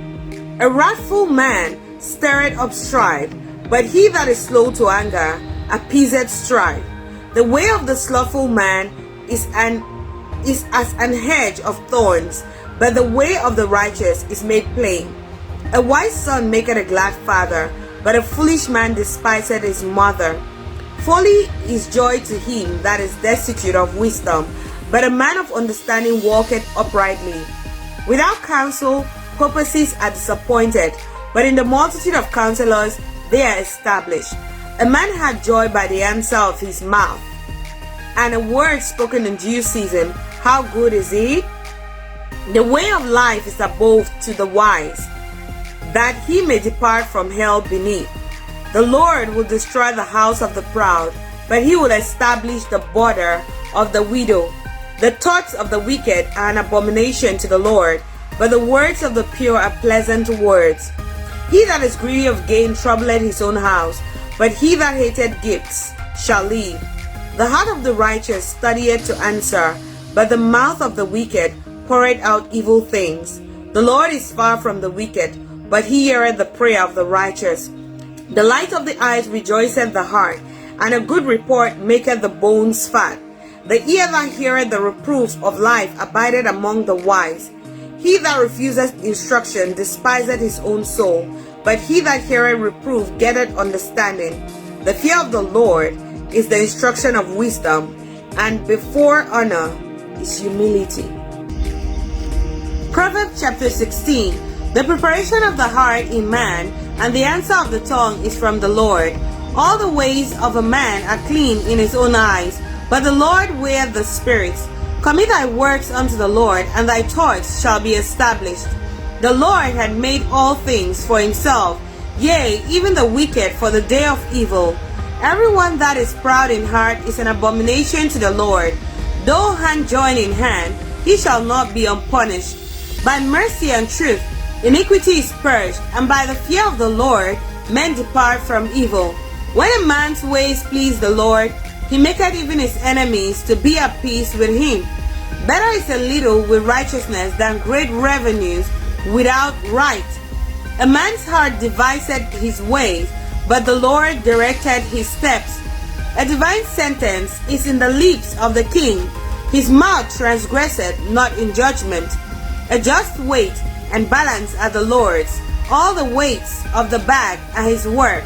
A wrathful man stirreth up strife, but he that is slow to anger appeaseth strife. The way of the slothful man is as an hedge of thorns, but the way of the righteous is made plain. A wise son maketh a glad father, but a foolish man despiseth his mother. Folly is joy to him that is destitute of wisdom, but a man of understanding walketh uprightly. Without counsel, purposes are disappointed, but in the multitude of counselors they are established. A man hath joy by the answer of his mouth, and a word spoken in due season, how good is it? The way of life is above to the wise, that he may depart from hell beneath. The Lord will destroy the house of the proud, but he will establish the border of the widow. The thoughts of the wicked are an abomination to the Lord, but the words of the pure are pleasant words. He that is greedy of gain troubleth his own house, but he that hateth gifts shall live. The heart of the righteous studieth to answer, but the mouth of the wicked poureth out evil things. The Lord is far from the wicked, but he heareth the prayer of the righteous. The light of the eyes rejoiceth the heart, and a good report maketh the bones fat. The ear that heareth the reproofs of life abideth among the wise. He that refuseth instruction despiseth his own soul, but he that heareth reproof getteth understanding. The fear of the Lord is the instruction of wisdom, and before honor is humility. Proverbs chapter 16. The preparation of the heart in man, and the answer of the tongue is from the Lord. All the ways of a man are clean in his own eyes, but the Lord weigheth the spirits. Commit thy works unto the Lord, and thy thoughts shall be established. The Lord had made all things for himself, yea, even the wicked for the day of evil. Everyone that is proud in heart is an abomination to the Lord. Though hand join in hand, he shall not be unpunished. By mercy and truth iniquity is purged, and by the fear of the Lord men depart from evil. When a man's ways please the Lord, he maketh even his enemies to be at peace with him. Better is a little with righteousness than great revenues without right. A man's heart deviseth his ways, but the Lord directed his steps. A divine sentence is in the lips of the king. His mouth transgresseth not in judgment. A just weight and balance are the Lord's. All the weights of the bag are his work.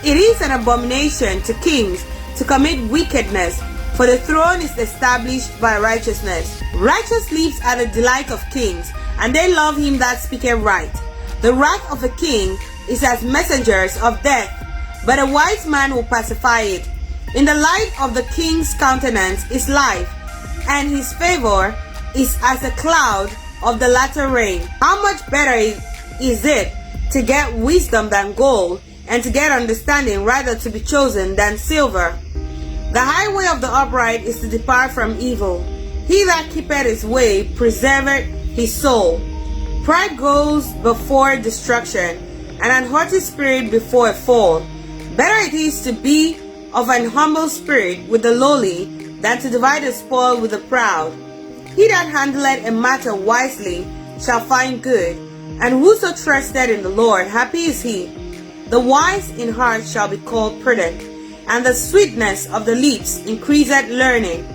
It is an abomination to kings to commit wickedness, for the throne is established by righteousness. Righteous lips are the delight of kings, and they love him that speaketh right. The wrath of a king is as messengers of death, but a wise man will pacify it. In the light of the king's countenance is life, and his favor is as a cloud of the latter rain. How much better is it to get wisdom than gold, and to get understanding rather to be chosen than silver. The highway of the upright is to depart from evil. He that keepeth his way preserveth his soul. Pride goes before destruction, and an haughty spirit before a fall. Better it is to be of an humble spirit with the lowly than to divide the spoil with the proud. He that handleth a matter wisely shall find good, and whoso trusteth in the Lord, happy is he. The wise in heart shall be called prudent, and the sweetness of the lips increaseth learning.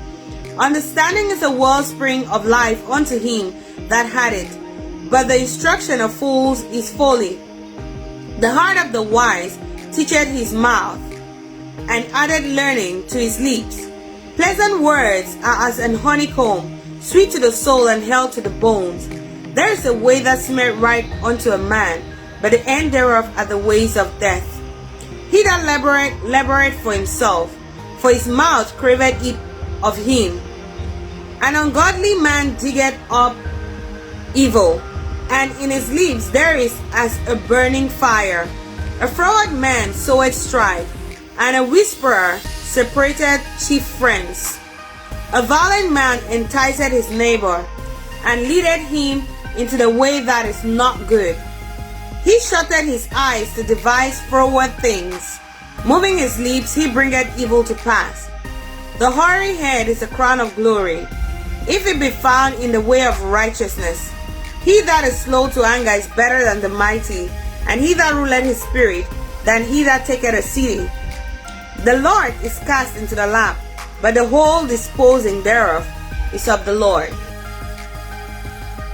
Understanding is a wellspring of life unto him that had it, but the instruction of fools is folly. The heart of the wise teacheth his mouth, and added learning to his lips. Pleasant words are as an honeycomb, sweet to the soul and health to the bones. There is a way that seemeth right unto a man, but the end thereof are the ways of death. He that laboureth for himself, for his mouth craveth it of him. An ungodly man diggeth up evil, and in his lips there is as a burning fire. A froward man soweth strife, and a whisperer separateth chief friends. A violent man enticeth his neighbor, and leadeth him into the way that is not good. He shutteth his eyes to devise froward things. Moving his lips, he bringeth evil to pass. The hoary head is a crown of glory, if it be found in the way of righteousness. He that is slow to anger is better than the mighty, and he that ruleth his spirit than he that taketh a city. The Lord is cast into the lap, but the whole disposing thereof is of the Lord.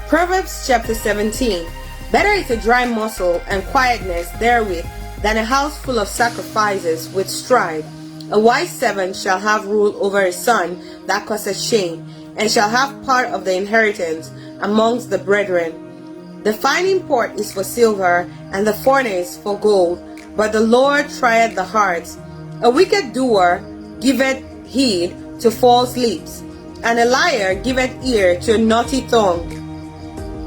Proverbs chapter 17. Better is a dry morsel and quietness therewith than a house full of sacrifices with strife. A wise servant shall have rule over his son that causeth shame, and shall have part of the inheritance amongst the brethren. The finding port is for silver, and the furnace for gold, but the Lord trieth the hearts. A wicked doer giveth heed to false lips, and a liar giveth ear to a naughty tongue.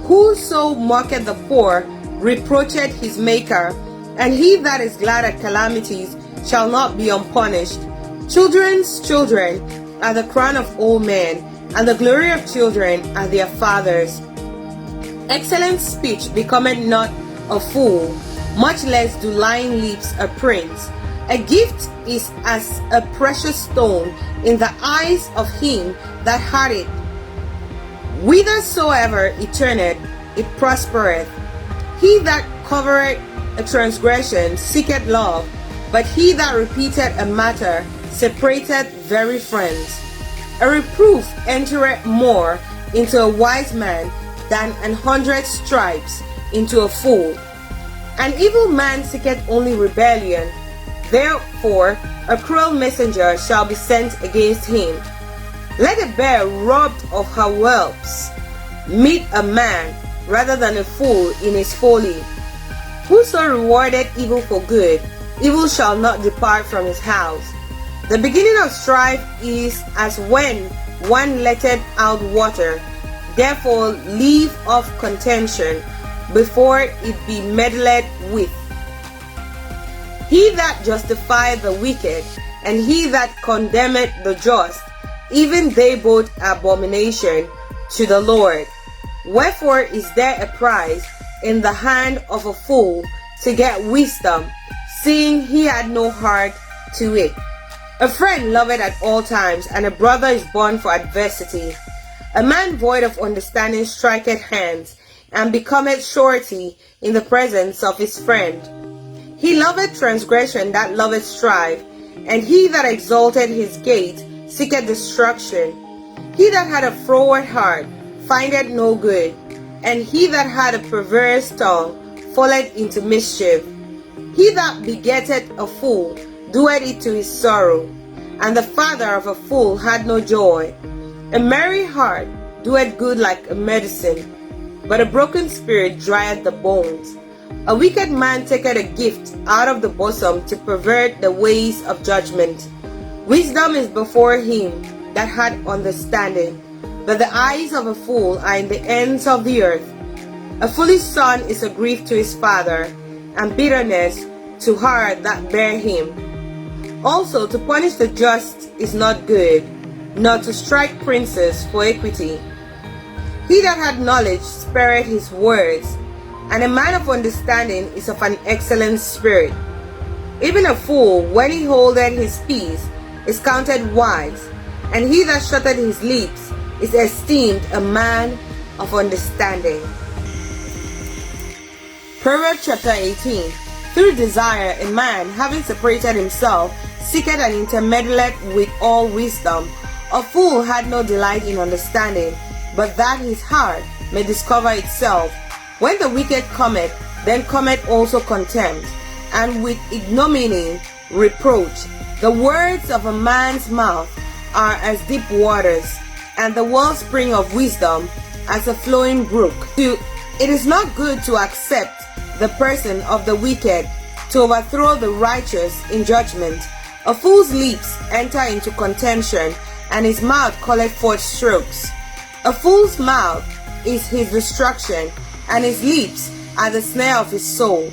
Whoso mocketh the poor reproacheth his maker, and he that is glad at calamities shall not be unpunished. Children's children are the crown of old men, and the glory of children are their fathers. Excellent speech becometh not a fool, much less do lying lips a prince. A gift is as a precious stone in the eyes of him that had it. Whithersoever it turneth, it prospereth. He that covereth a transgression seeketh love, but he that repeateth a matter separateth very friends. A reproof entereth more into a wise man than 100 stripes into a fool. An evil man seeketh only rebellion, therefore a cruel messenger shall be sent against him. Let a bear robbed of her whelps meet a man rather than a fool in his folly. Whoso rewardeth evil for good, evil shall not depart from his house. The beginning of strife is as when one letteth out water. Therefore leave off contention before it be meddled with. He that justifieth the wicked, and he that condemneth the just, even they both abomination to the Lord. Wherefore is there a prize in the hand of a fool to get wisdom, seeing he had no heart to it? A friend loveth at all times, and a brother is born for adversity. A man void of understanding striketh hands, and becometh surety in the presence of his friend. He loveth transgression that loveth strife, and he that exalteth his gate seeketh destruction. He that had a froward heart findeth no good, and he that had a perverse tongue falleth into mischief. He that begetteth a fool doeth it to his sorrow, and the father of a fool had no joy. A merry heart doeth good like a medicine, but a broken spirit drieth the bones. A wicked man taketh a gift out of the bosom to pervert the ways of judgment. Wisdom is before him that had understanding, but the eyes of a fool are in the ends of the earth. A foolish son is a grief to his father, and bitterness to her that bear him. Also to punish the just is not good, nor to strike princes for equity. He that had knowledge spareth his words, and a man of understanding is of an excellent spirit. Even a fool, when he holdeth his peace, is counted wise, and he that shutteth his lips is esteemed a man of understanding. Proverbs chapter 18. Through desire a man, having separated himself, seeketh and intermeddleth with all wisdom. A fool had no delight in understanding, but that his heart may discover itself. When the wicked cometh, then cometh also contempt, and with ignominy reproach. The words of a man's mouth are as deep waters, and the wellspring of wisdom as a flowing brook. It is not good to accept the person of the wicked, to overthrow the righteous in judgment. A fool's lips enter into contention, and his mouth calleth forth strokes. A fool's mouth is his destruction, and his lips are the snare of his soul.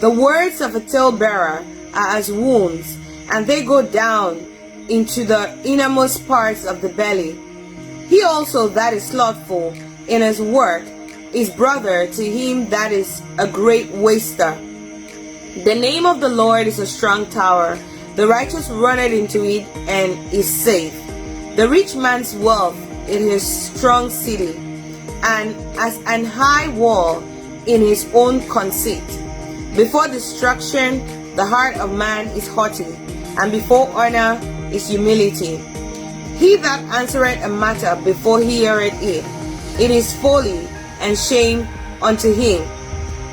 The words of a talebearer are as wounds, and they go down into the innermost parts of the belly. He also that is slothful in his work is brother to him that is a great waster. The name of the Lord is a strong tower. The righteous runneth into it and is safe. The rich man's wealth in his strong city, and as an high wall in his own conceit. Before destruction the heart of man is haughty, and before honor is humility. He that answereth a matter before he heareth it, it is folly and shame unto him.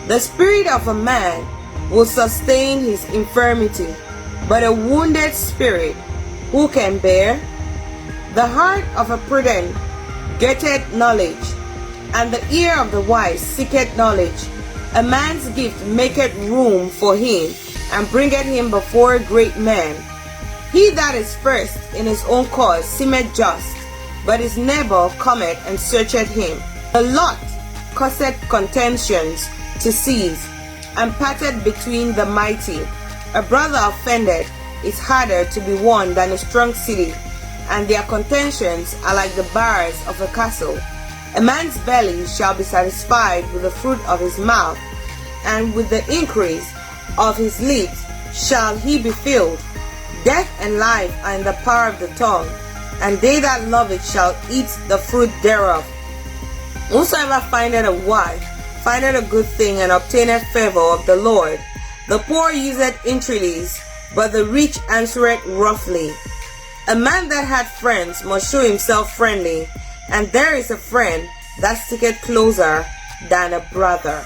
The spirit of a man will sustain his infirmity, but a wounded spirit who can bear? The heart of a prudent getteth knowledge, and the ear of the wise seeketh knowledge. A man's gift maketh room for him, and bringeth him before great men. He that is first in his own cause seemeth just, but his neighbor cometh and searcheth him. The lot causeth contentions to cease, and parted between the mighty. A brother offended is harder to be won than a strong city, and their contentions are like the bars of a castle. A man's belly shall be satisfied with the fruit of his mouth, and with the increase of his lips shall he be filled. Death and life are in the power of the tongue, and they that love it shall eat the fruit thereof. Whosoever findeth a wife findeth a good thing, and obtaineth favor of the Lord. The poor useth entreaties, but the rich answereth roughly. A man that hath friends must show himself friendly, and there is a friend that sticketh closer than a brother.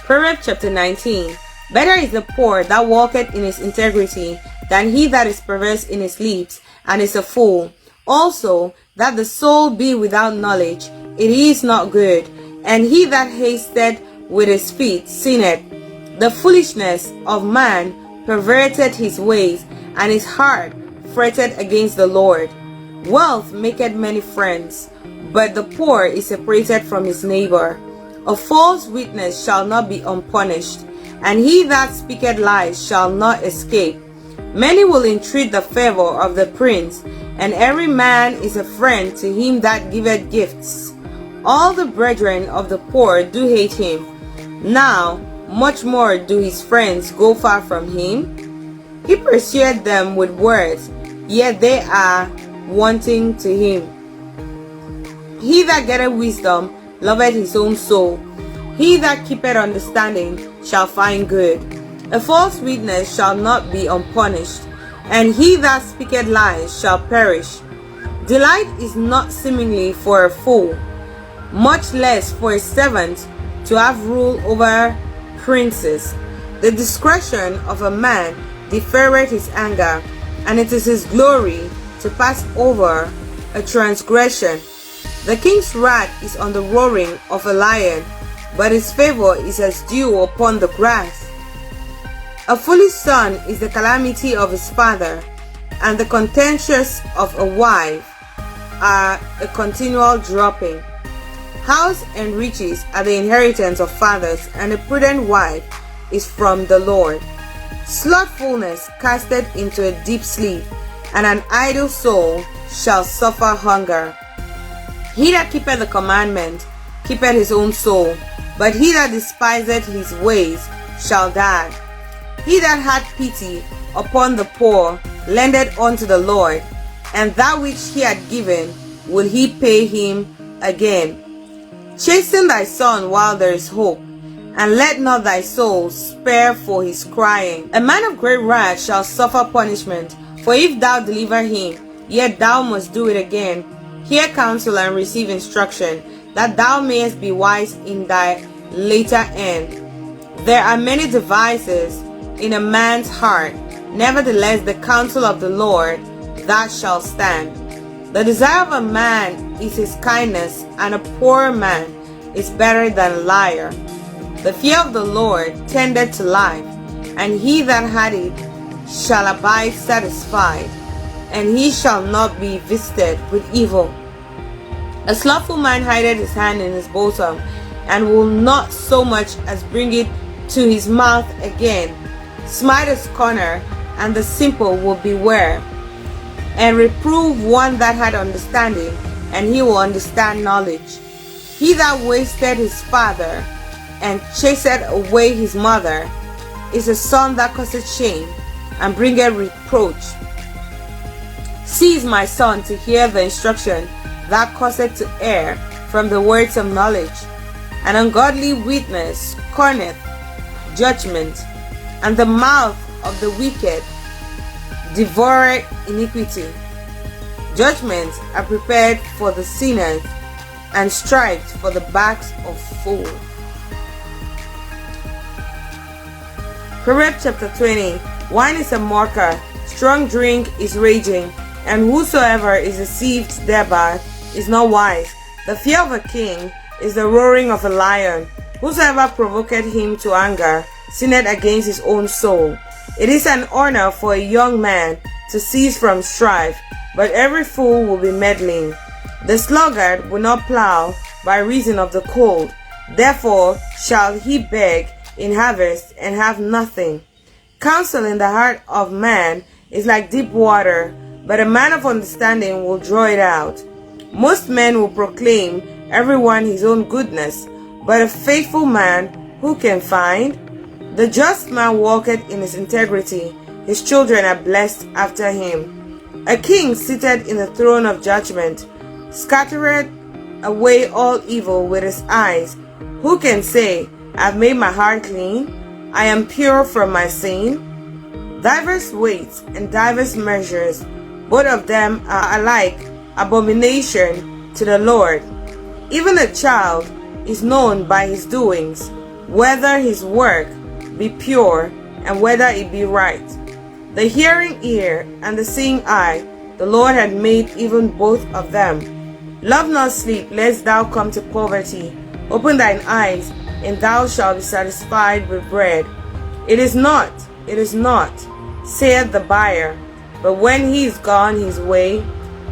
Proverbs chapter 19. Better is the poor that walketh in his integrity than he that is perverse in his lips and is a fool. Also, that the soul be without knowledge, it is not good, and he that hasteth with his feet sinneth. The foolishness of man perverted his ways, and his heart fretted against the Lord. Wealth maketh many friends, but the poor is separated from his neighbor. A false witness shall not be unpunished, and he that speaketh lies shall not escape. Many will entreat the favor of the prince, and every man is a friend to him that giveth gifts. All the brethren of the poor do hate him. Now much more do his friends go far from him. He pursueth them with words, yet they are wanting to him. He that getteth wisdom loveth his own soul. He that keepeth understanding shall find good. A false witness shall not be unpunished, and he that speaketh lies shall perish. Delight is not seemingly for a fool, much less for a servant to have rule over princes. The discretion of a man deferreth his anger, and it is his glory to pass over a transgression. The king's wrath is on the roaring of a lion, but his favor is as dew upon the grass. A foolish son is the calamity of his father, and the contentious of a wife are a continual dropping. House and riches are the inheritance of fathers, and a prudent wife is from the Lord. Slothfulness casteth into a deep sleep, and an idle soul shall suffer hunger. He that keepeth the commandment keepeth his own soul, but he that despiseth his ways shall die. He that hath pity upon the poor lendeth unto the Lord, and that which he had given will he pay him again. Chasten thy son while there is hope, and let not thy soul spare for his crying. A man of great wrath shall suffer punishment, for if thou deliver him, yet thou must do it again. Hear counsel and receive instruction, that thou mayest be wise in thy later end. There are many devices in a man's heart, nevertheless the counsel of the Lord that shall stand. The desire of a man is his kindness, and a poor man is better than a liar. The fear of the Lord tendeth to life, and he that had it shall abide satisfied, and he shall not be visited with evil. A slothful man hideth his hand in his bosom, and will not so much as bring it to his mouth again. Smite a scorner, and the simple will beware. And reprove one that had understanding, and he will understand knowledge. He that wasted his father, and chaseth away his mother, is a son that causeth shame, and bringeth reproach. Cease, my son, to hear the instruction that causeth to err from the words of knowledge. An ungodly witness scorneth judgment, and the mouth of the wicked devoureth iniquity. Judgments are prepared for the sinners, and stripes for the backs of fools. Proverbs chapter 20. Wine is a mocker, strong drink is raging, and whosoever is deceived thereby is not wise. The fear of a king is the roaring of a lion. Whosoever provoketh him to anger sinneth against his own soul. It is an honor for a young man to cease from strife, but every fool will be meddling. The sluggard will not plow by reason of the cold, therefore shall he beg in harvest and have nothing. Counsel in the heart of man is like deep water, but a man of understanding will draw it out. Most men will proclaim everyone his own goodness, but a faithful man who can find? The just man walketh in his integrity, his children are blessed after him. A king seated in the throne of judgment scattereth away all evil with his eyes. Who can say, I have made my heart clean, I am pure from my sin? Divers weights and divers measures, both of them are alike abomination to the Lord. Even a child is known by his doings, whether his work be pure and whether it be right. The hearing ear and the seeing eye, the Lord had made even both of them. Love not sleep, lest thou come to poverty. Open thine eyes, and thou shalt be satisfied with bread. It is not, saith the buyer, but when he is gone his way,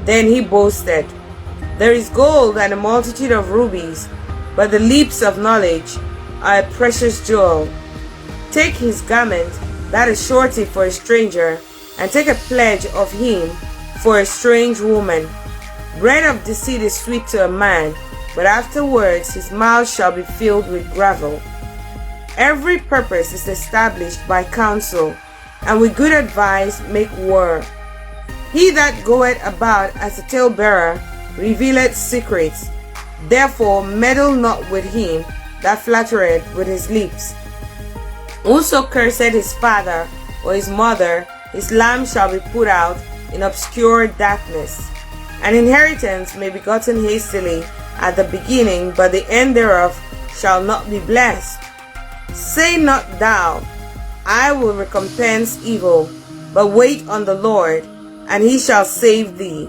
then he boasted. There is gold and a multitude of rubies, but the lips of knowledge are a precious jewel. Take his garment, that is surety for a stranger, and take a pledge of him for a strange woman. Bread of deceit is sweet to a man, but afterwards his mouth shall be filled with gravel. Every purpose is established by counsel, and with good advice make war. He that goeth about as a talebearer revealeth secrets. Therefore meddle not with him that flattereth with his lips. Whoso curseth his father or his mother, his lamp shall be put out in obscure darkness. An inheritance may be gotten hastily at the beginning, but the end thereof shall not be blessed. Say not thou, I will recompense evil, but wait on the Lord, and he shall save thee.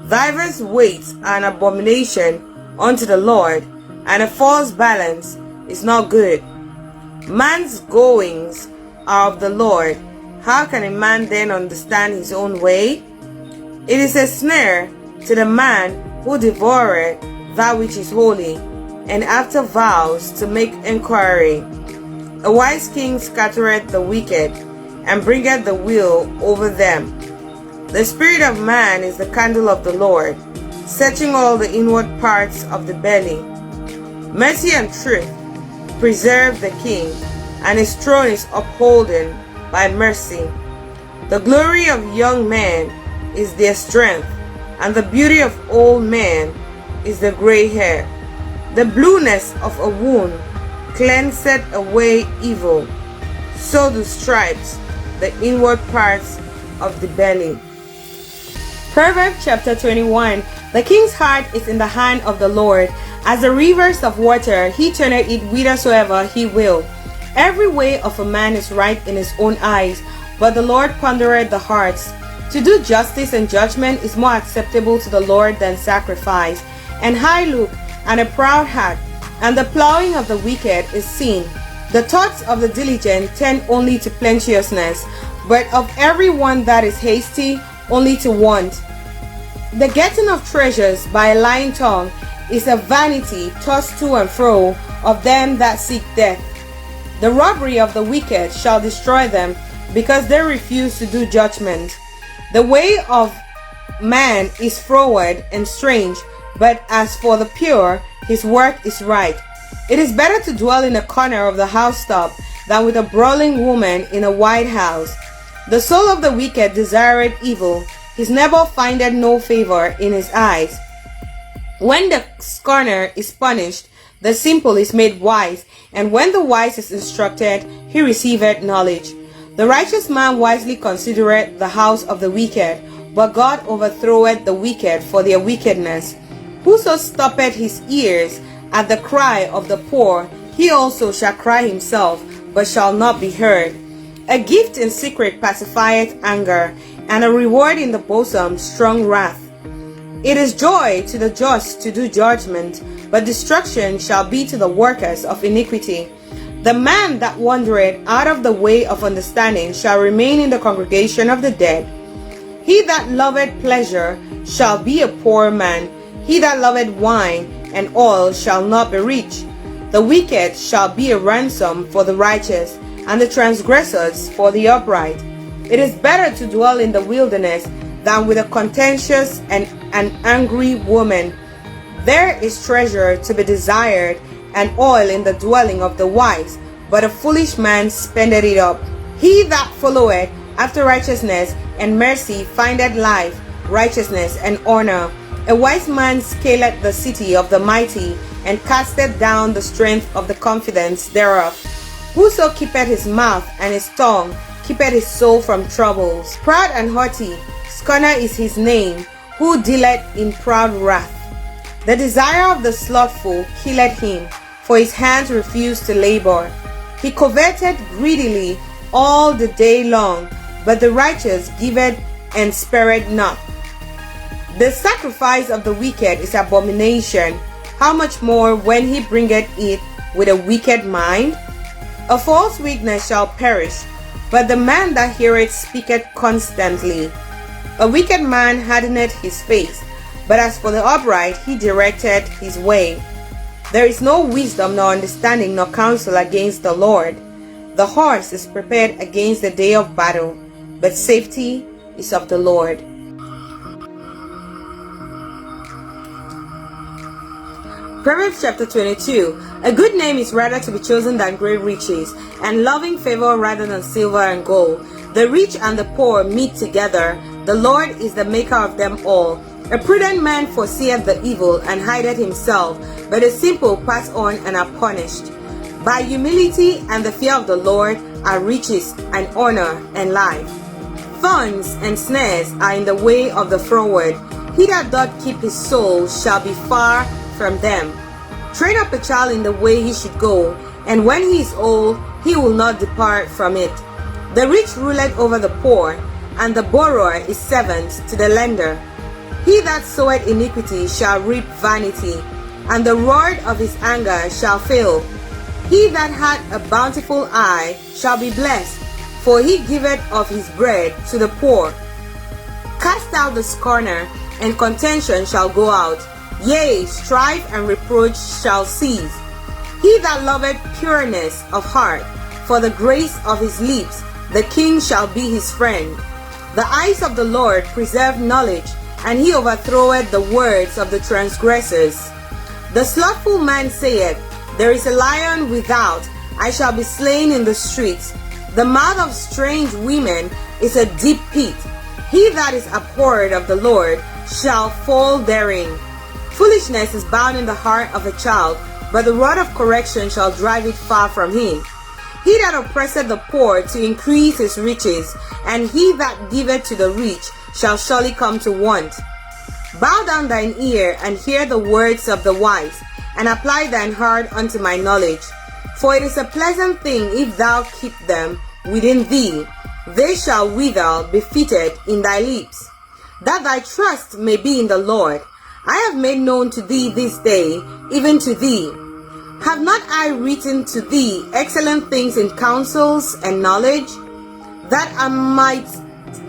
Divers weights are an abomination unto the Lord, and a false balance is not good. Man's goings are of the Lord. How can a man then understand his own way? It is a snare to the man who devoureth that which is holy, and after vows to make inquiry. A wise king scattereth the wicked, and bringeth the will over them. The spirit of man is the candle of the Lord, searching all the inward parts of the belly. Mercy and truth preserve the king, and his throne is upholden by mercy. The glory of young men is their strength, and the beauty of old men is the gray hair. The blueness of a wound cleanseth away evil, so do stripes the inward parts of the belly. Proverbs chapter 21. The king's heart is in the hand of the Lord. As the rivers of water, he turneth it whithersoever he will. Every way of a man is right in his own eyes, but the Lord pondereth the hearts. To do justice and judgment is more acceptable to the Lord than sacrifice, and high look, and a proud heart, and the plowing of the wicked is sin. The thoughts of the diligent tend only to plenteousness, but of every one that is hasty, only to want. The getting of treasures by a lying tongue is a vanity tossed to and fro of them that seek death. The robbery of the wicked shall destroy them, because they refuse to do judgment. The way of man is froward and strange, but as for the pure, his work is right. It is better to dwell in a corner of the housetop than with a brawling woman in a wide house. The soul of the wicked desireth evil, his neighbor findeth no favor in his eyes. When the scorner is punished, the simple is made wise, and when the wise is instructed, he receiveth knowledge. The righteous man wisely considereth the house of the wicked, but God overthroweth the wicked for their wickedness. Whoso stoppeth his ears at the cry of the poor, he also shall cry himself, but shall not be heard. A gift in secret pacifieth anger, and a reward in the bosom strong wrath. It is joy to the just to do judgment, but destruction shall be to the workers of iniquity. The man that wandereth out of the way of understanding shall remain in the congregation of the dead. He that loveth pleasure shall be a poor man. He that loveth wine and oil shall not be rich. The wicked shall be a ransom for the righteous, and the transgressors for the upright. It is better to dwell in the wilderness than with a contentious and an angry woman. There is treasure to be desired, and oil in the dwelling of the wise, but a foolish man spendeth it up. He that followeth after righteousness and mercy findeth life, righteousness, and honor. A wise man scaleth the city of the mighty, and casteth down the strength of the confidence thereof. Whoso keepeth his mouth and his tongue keepeth his soul from troubles. Proud and haughty, scorner is his name, who dealeth in proud wrath. The desire of the slothful killeth him, for his hands refuse to labor. He coveteth greedily all the day long, but the righteous giveth and spareth not. The sacrifice of the wicked is abomination. How much more when he bringeth it with a wicked mind? A false witness shall perish, but the man that heareth speaketh constantly. A wicked man hardeneth his face, but as for the upright, he directed his way. There is no wisdom nor understanding nor counsel against the Lord. The horse is prepared against the day of battle, but safety is of the Lord. Proverbs chapter 22. A good name is rather to be chosen than great riches, and loving favor rather than silver and gold. The rich and the poor meet together. The Lord is the maker of them all. A prudent man foreseeth the evil and hideth himself, but the simple pass on and are punished. By humility and the fear of the Lord are riches and honor and life. Thorns and snares are in the way of the froward. He that doth keep his soul shall be far from them. Train up a child in the way he should go, and when he is old, he will not depart from it. The rich ruleth over the poor, and the borrower is servant to the lender. He that soweth iniquity shall reap vanity, and the rod of his anger shall fail. He that hath a bountiful eye shall be blessed, for he giveth of his bread to the poor. Cast out the scorner, and contention shall go out. Yea, strife and reproach shall cease. He that loveth pureness of heart for the grace of his lips, the king shall be his friend. The eyes of the Lord preserve knowledge, and he overthroweth the words of the transgressors. The slothful man saith, There is a lion without, I shall be slain in the streets. The mouth of strange women is a deep pit. He that is abhorred of the Lord shall fall therein. Foolishness is bound in the heart of a child, but the rod of correction shall drive it far from him. He that oppresseth the poor to increase his riches, and he that giveth to the rich shall surely come to want. Bow down thine ear, and hear the words of the wise, and apply thine heart unto my knowledge. For it is a pleasant thing if thou keep them within thee. They shall withal be fitted in thy lips. That thy trust may be in the Lord. I have made known to thee this day, even to thee. Have not I written to thee excellent things in counsels and knowledge, that I might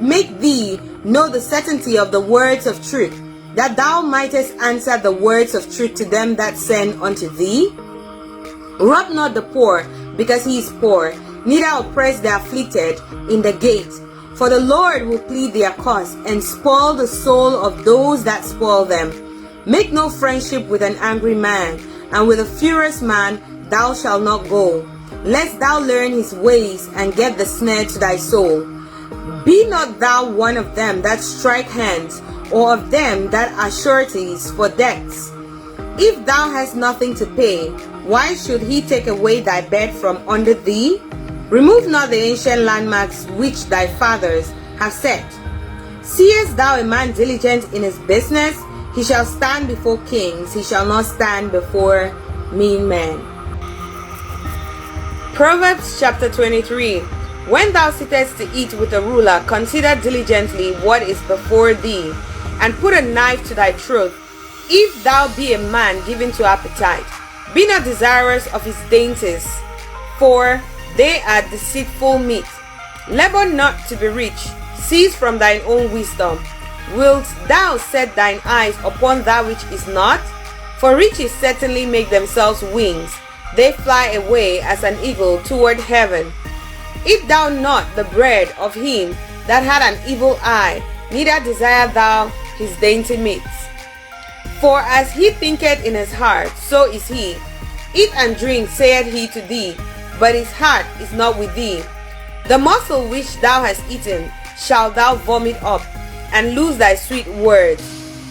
make thee know the certainty of the words of truth, that thou mightest answer the words of truth to them that send unto thee? Rob not the poor, because he is poor, neither oppress the afflicted in the gate. For the Lord will plead their cause, and spoil the soul of those that spoil them. Make no friendship with an angry man, and with a furious man thou shalt not go, lest thou learn his ways, and get the snare to thy soul. Be not thou one of them that strike hands, or of them that are sureties for debts. If thou hast nothing to pay, why should he take away thy bed from under thee? Remove not the ancient landmarks which thy fathers have set. Seest thou a man diligent in his business? He shall stand before kings, he shall not stand before mean men. Proverbs chapter 23. When thou sittest to eat with a ruler, consider diligently what is before thee, and put a knife to thy throat. If thou be a man given to appetite, be not desirous of his dainties, for they are deceitful meat. Labor not to be rich, cease from thine own wisdom. Wilt thou set thine eyes upon that which is not? For riches certainly make themselves wings, they fly away as an eagle toward heaven. Eat thou not the bread of him that had an evil eye, neither desire thou his dainty meats. For as he thinketh in his heart, so is he. Eat and drink, saith he to thee, but his heart is not with thee. The morsel which thou hast eaten shalt thou vomit up, and lose thy sweet words.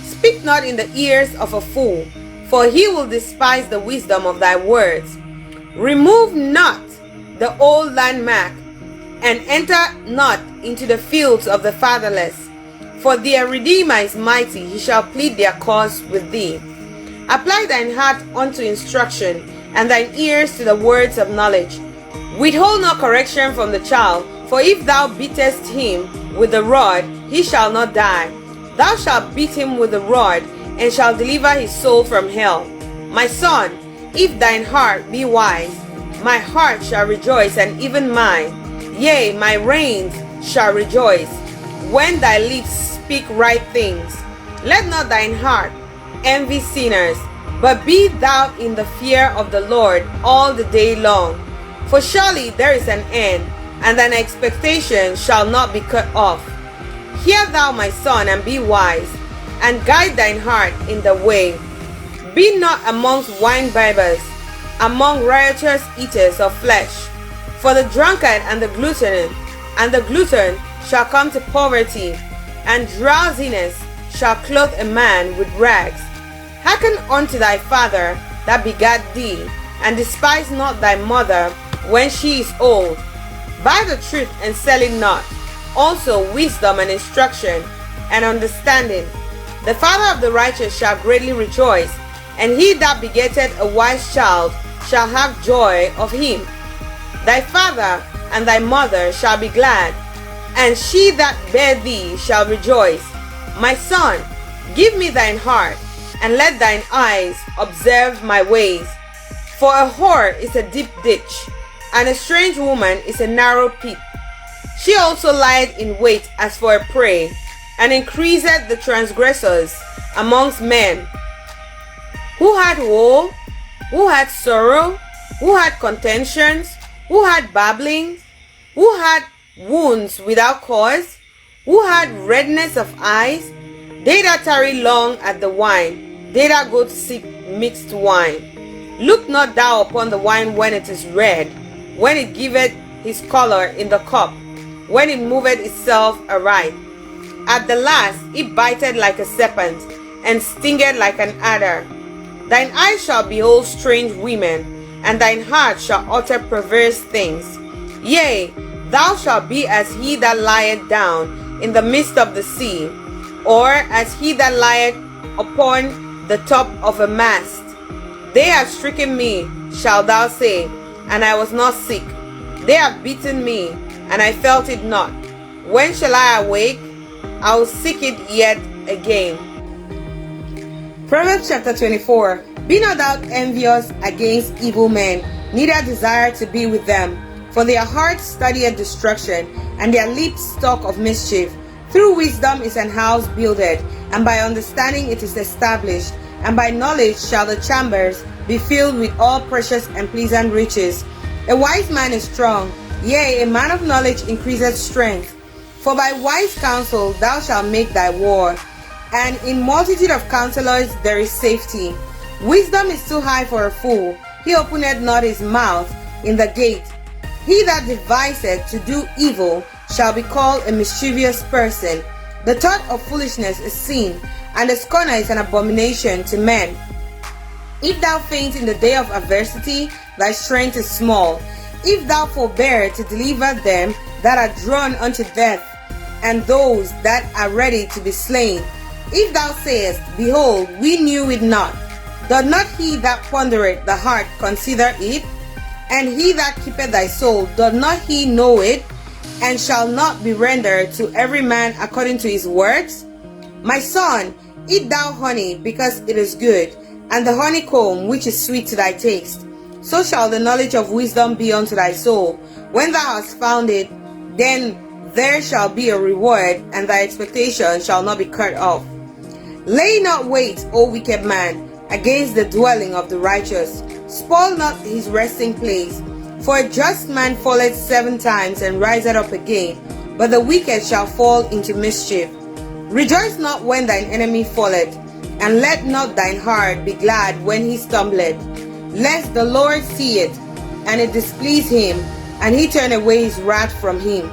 Speak not in the ears of a fool, for he will despise the wisdom of thy words. Remove not the old landmark, and enter not into the fields of the fatherless. For their Redeemer is mighty, he shall plead their cause with thee. Apply thine heart unto instruction, and thine ears to the words of knowledge. Withhold not correction from the child, for if thou beatest him with the rod, he shall not die. Thou shalt beat him with the rod, and shalt deliver his soul from hell. My son, if thine heart be wise, my heart shall rejoice, and even mine, yea, my reins shall rejoice, when thy lips speak right things. Let not thine heart envy sinners, but be thou in the fear of the Lord all the day long. For surely there is an end, and thine expectation shall not be cut off. Hear thou, my son, and be wise, and guide thine heart in the way. Be not amongst wine-bibbers, among riotous eaters of flesh. For the drunkard and the glutton shall come to poverty, and drowsiness shall clothe a man with rags. Hearken unto thy father that begat thee, and despise not thy mother when she is old. Buy the truth and sell it not, also wisdom and instruction and understanding. The father of the righteous shall greatly rejoice, and he that begetteth a wise child shall have joy of him. Thy father and thy mother shall be glad, and she that bare thee shall rejoice. My son, give me thine heart, and let thine eyes observe my ways. For a whore is a deep ditch, and a strange woman is a narrow pit. She also lieth in wait as for a prey, and increaseth the transgressors amongst men. Who had woe? Who had sorrow? Who had contentions? Who had babblings? Who had wounds without cause? Who had redness of eyes? They that tarry long at the wine, they that go to seek mixed wine. Look not thou upon the wine when it is red, when it giveth his color in the cup, when it moveth itself aright. At the last it biteth like a serpent, and stingeth like an adder. Thine eyes shall behold strange women, and thine heart shall utter perverse things. Yea, thou shalt be as he that lieth down in the midst of the sea, or as he that lieth upon the top of a mast. They have stricken me, shalt thou say, and I was not sick. They have beaten me, and I felt it not. When shall I awake? I will seek it yet again. Proverbs chapter 24. Be not thou envious against evil men, neither desire to be with them. For their hearts studieth destruction, and their lips talk of mischief. Through wisdom is an house builded, and by understanding it is established. And by knowledge shall the chambers be filled with all precious and pleasant riches. A wise man is strong, yea, a man of knowledge increaseth strength. For by wise counsel thou shalt make thy war, and in multitude of counselors there is safety. Wisdom is too high for a fool, he openeth not his mouth in the gate. He that deviseth to do evil shall be called a mischievous person. The thought of foolishness is sin, and the scorner is an abomination to men. If thou faint in the day of adversity, thy strength is small. If thou forbear to deliver them that are drawn unto death, and those that are ready to be slain. If thou sayest, Behold, we knew it not, doth not he that pondereth the heart consider it? And he that keepeth thy soul, doth not he know it? And shall not be rendered to every man according to his works? My son, eat thou honey, because it is good, and the honeycomb which is sweet to thy taste. So shall the knowledge of wisdom be unto thy soul. When thou hast found it, then there shall be a reward, and thy expectation shall not be cut off. Lay not wait, O wicked man, against the dwelling of the righteous. Spoil not his resting place. For a just man falleth 7 times and riseth up again, but the wicked shall fall into mischief. Rejoice not when thine enemy falleth, and let not thine heart be glad when he stumbleth, lest the Lord see it, and it displease him, and he turn away his wrath from him.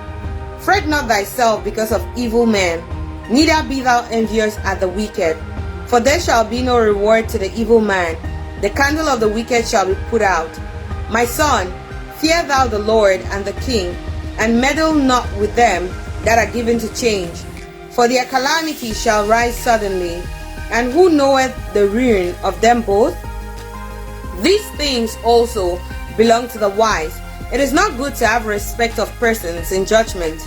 Fret not thyself because of evil men, neither be thou envious at the wicked. For there shall be no reward to the evil man. The candle of the wicked shall be put out. My son, fear thou the Lord and the king, and meddle not with them that are given to change. For their calamity shall rise suddenly, and who knoweth the ruin of them both? These things also belong to the wise. It is not good to have respect of persons in judgment.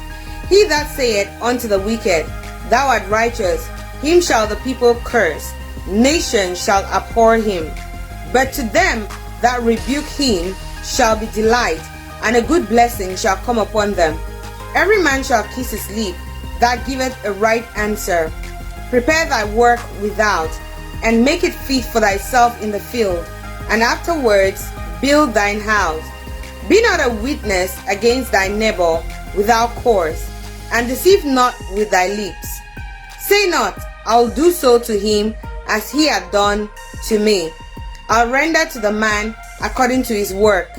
He that saith unto the wicked, Thou art righteous, him shall the people curse, nations shall abhor him. But to them that rebuke him shall be delight, and a good blessing shall come upon them. Every man shall kiss his lip that giveth a right answer. Prepare thy work without, and make it fit for thyself in the field, and afterwards build thine house. Be not a witness against thy neighbor without cause, and deceive not with thy lips. Say not, I'll do so to him as he hath done to me. I'll render to the man according to his work.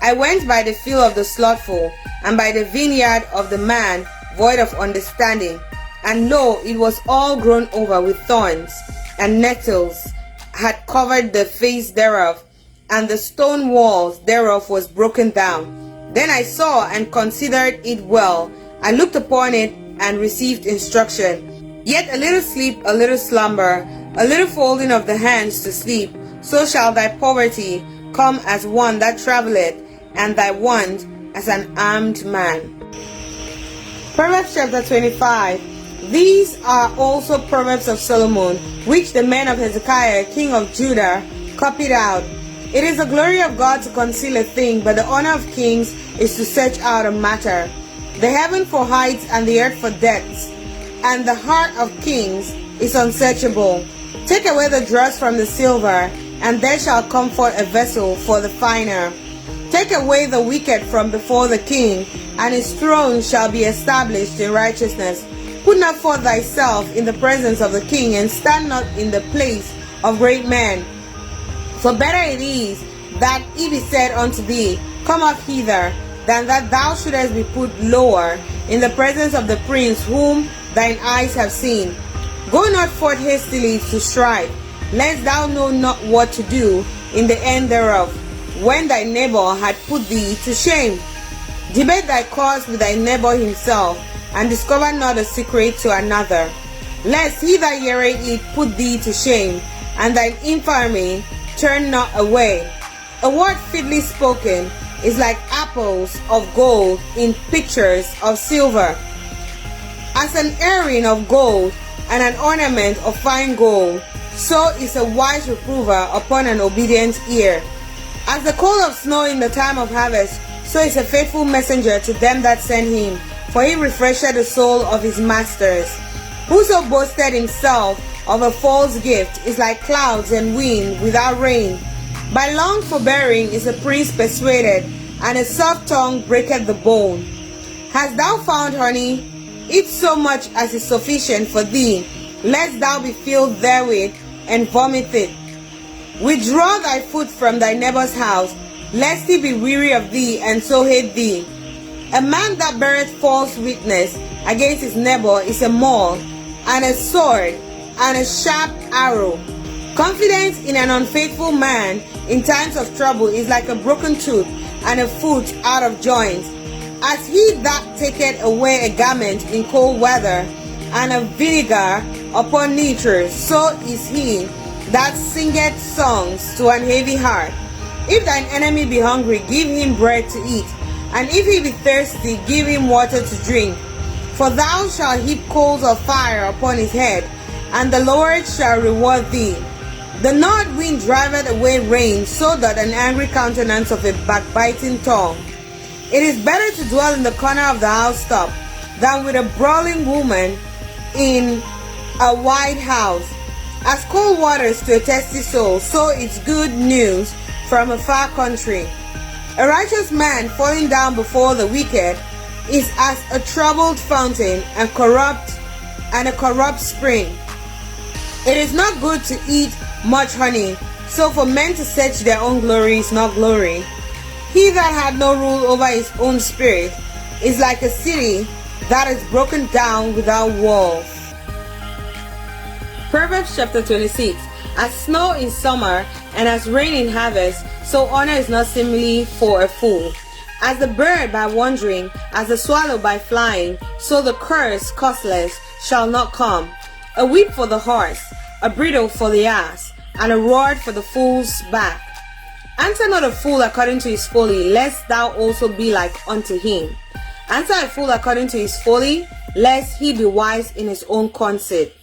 I went by the field of the slothful, and by the vineyard of the man void of understanding, and lo, it was all grown over with thorns, and nettles had covered the face thereof, and the stone walls thereof was broken down. Then I saw and considered it well. I looked upon it and received instruction. Yet a little sleep, a little slumber, a little folding of the hands to sleep, so shall thy poverty come as one that travelleth, and thy want as an armed man. Proverbs chapter 25. These are also Proverbs of Solomon, which the men of Hezekiah, king of Judah, copied out. It is the glory of God to conceal a thing, but the honor of kings is to search out a matter. The heaven for heights and the earth for depths, and the heart of kings is unsearchable. Take away the dross from the silver, and there shall come forth a vessel for the finer. Take away the wicked from before the king, and his throne shall be established in righteousness. Put not forth thyself in the presence of the king, and stand not in the place of great men. For better it is that it be said unto thee, Come up hither, than that thou shouldest be put lower in the presence of the prince whom thine eyes have seen. Go not forth hastily to strive, lest thou know not what to do in the end thereof, when thy neighbor had put thee to shame. Debate thy cause with thy neighbor himself, and discover not a secret to another, lest he that heareth it put thee to shame, and thine infamy turn not away. A word fitly spoken is like apples of gold in pictures of silver. As an earring of gold and an ornament of fine gold, so is a wise reprover upon an obedient ear. As the cold of snow in the time of harvest, so is a faithful messenger to them that send him, for he refresheth the soul of his masters. Whoso boasted himself of a false gift is like clouds and wind without rain. By long forbearing is a prince persuaded, and a soft tongue breaketh the bone. Hast thou found honey? Eat so much as is sufficient for thee, lest thou be filled therewith, and vomit it. Withdraw thy foot from thy neighbor's house, lest he be weary of thee, and so hate thee. A man that beareth false witness against his neighbor is a maul, and a sword, and a sharp arrow. Confidence in an unfaithful man in times of trouble is like a broken tooth, and a foot out of joint. As he that taketh away a garment in cold weather, and a vinegar upon nitre, so is he that singeth songs to an heavy heart. If thine enemy be hungry, give him bread to eat, and if he be thirsty, give him water to drink. For thou shalt heap coals of fire upon his head, and the Lord shall reward thee. The north wind driveth away rain, so that an angry countenance of a backbiting tongue. It is better to dwell in the corner of the housetop than with a brawling woman in a wide house. As cold waters to a thirsty soul, so is good news from a far country. A righteous man falling down before the wicked is as a troubled fountain and a corrupt spring. It is not good to eat much honey, so for men to search their own glory is not glory. He that had no rule over his own spirit is like a city that is broken down without walls. Proverbs chapter 26. As snow in summer and as rain in harvest, so honor is not seemly for a fool. As the bird by wandering, as the swallow by flying, so the curse causeless shall not come. A whip for the horse, a bridle for the ass, and a rod for the fool's back. Answer not a fool according to his folly, lest thou also be like unto him. Answer a fool according to his folly, lest he be wise in his own conceit.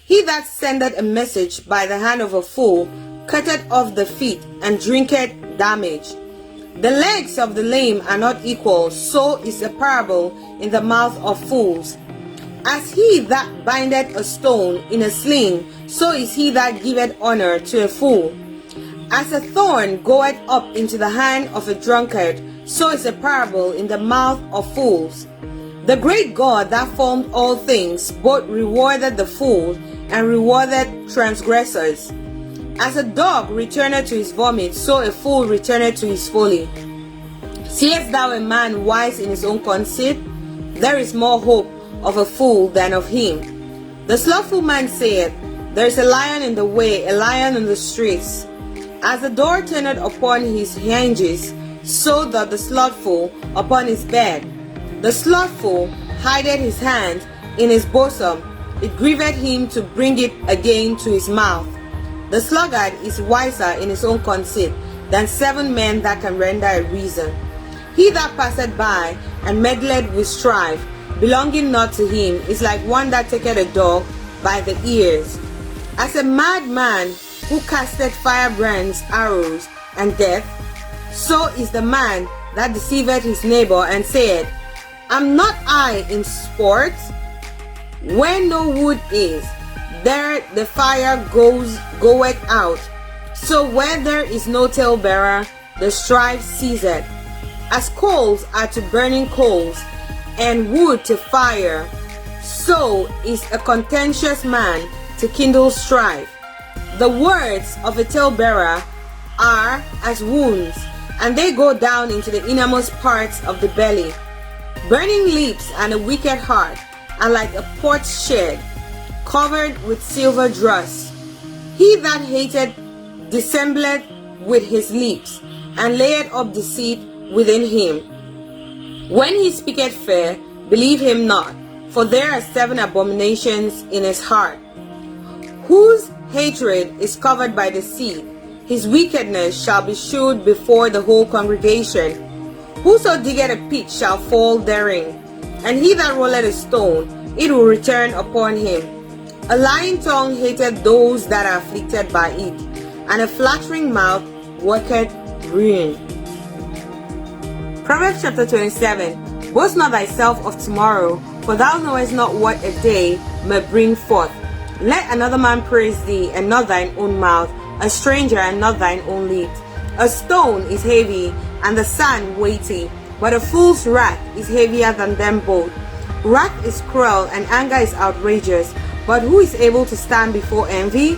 He that sendeth a message by the hand of a fool cutteth off the feet, and drinketh damage. The legs of the lame are not equal, so is a parable in the mouth of fools. As he that bindeth a stone in a sling, so is he that giveth honor to a fool. As a thorn goeth up into the hand of a drunkard, so is a parable in the mouth of fools. The great God that formed all things both rewarded the fool and rewarded transgressors. As a dog returneth to his vomit, so a fool returneth to his folly. Seest thou a man wise in his own conceit? There is more hope of a fool than of him. The slothful man saith, There is a lion in the way, a lion in the streets. As the door turneth upon his hinges, so doth the slothful upon his bed. The slothful hideth his hand in his bosom, it grieveth him to bring it again to his mouth. The sluggard is wiser in his own conceit than 7 men that can render a reason. He that passeth by and meddleth with strife, belonging not to him, is like one that taketh a dog by the ears. As a madman who casteth firebrands, arrows, and death, so is the man that deceiveth his neighbor, and saith, Am not I in sport? Where no wood is, there the fire goeth out. So where there is no talebearer, the strife ceaseth. As coals are to burning coals, and wood to fire, so is a contentious man to kindle strife. The words of a talebearer are as wounds, and they go down into the innermost parts of the belly. Burning lips and a wicked heart are like a potsherd covered with silver dross. He that hated dissembleth with his lips, and layeth up deceit within him. When he speaketh fair, believe him not, for there are 7 abominations in his heart. Whose hatred is covered by deceit, his wickedness shall be shewed before the whole congregation. Whoso diggeth a pit shall fall therein, and he that rolleth a stone, it will return upon him. A lying tongue hateth those that are afflicted by it, and a flattering mouth worketh ruin. Proverbs chapter 27. Boast not thyself of tomorrow, for thou knowest not what a day may bring forth. Let another man praise thee, and not thine own mouth, a stranger, and not thine own lips. A stone is heavy, and the sand weighty, but a fool's wrath is heavier than them both. Wrath is cruel, and anger is outrageous, but who is able to stand before envy?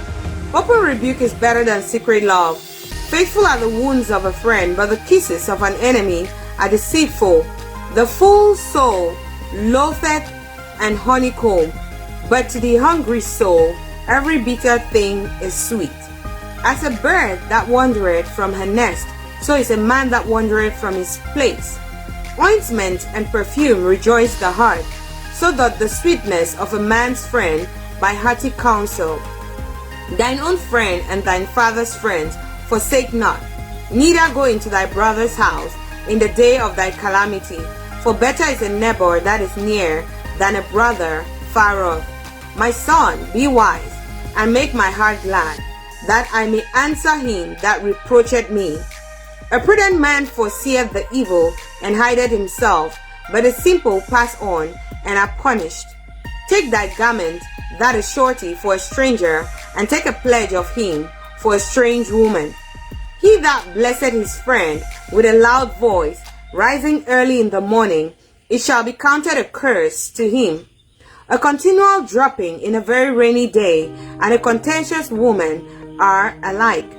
Open rebuke is better than secret love. Faithful are the wounds of a friend, but the kisses of an enemy are deceitful. The fool's soul loatheth an honeycomb, but to the hungry soul every bitter thing is sweet. As a bird that wandereth from her nest, so is a man that wandereth from his place. Ointment and perfume rejoice the heart, so doth the sweetness of a man's friend by hearty counsel. Thine own friend and thine father's friends forsake not, neither go into thy brother's house in the day of thy calamity. For better is a neighbor that is near than a brother far off. My son, be wise, and make my heart glad, that I may answer him that reproacheth me. A prudent man foreseeth the evil, and hideth himself, but the simple pass on, and are punished. Take thy garment, that is surety, for a stranger, and take a pledge of him for a strange woman. He that blesseth his friend with a loud voice, rising early in the morning, it shall be counted a curse to him. A continual dropping in a very rainy day, and a contentious woman are alike.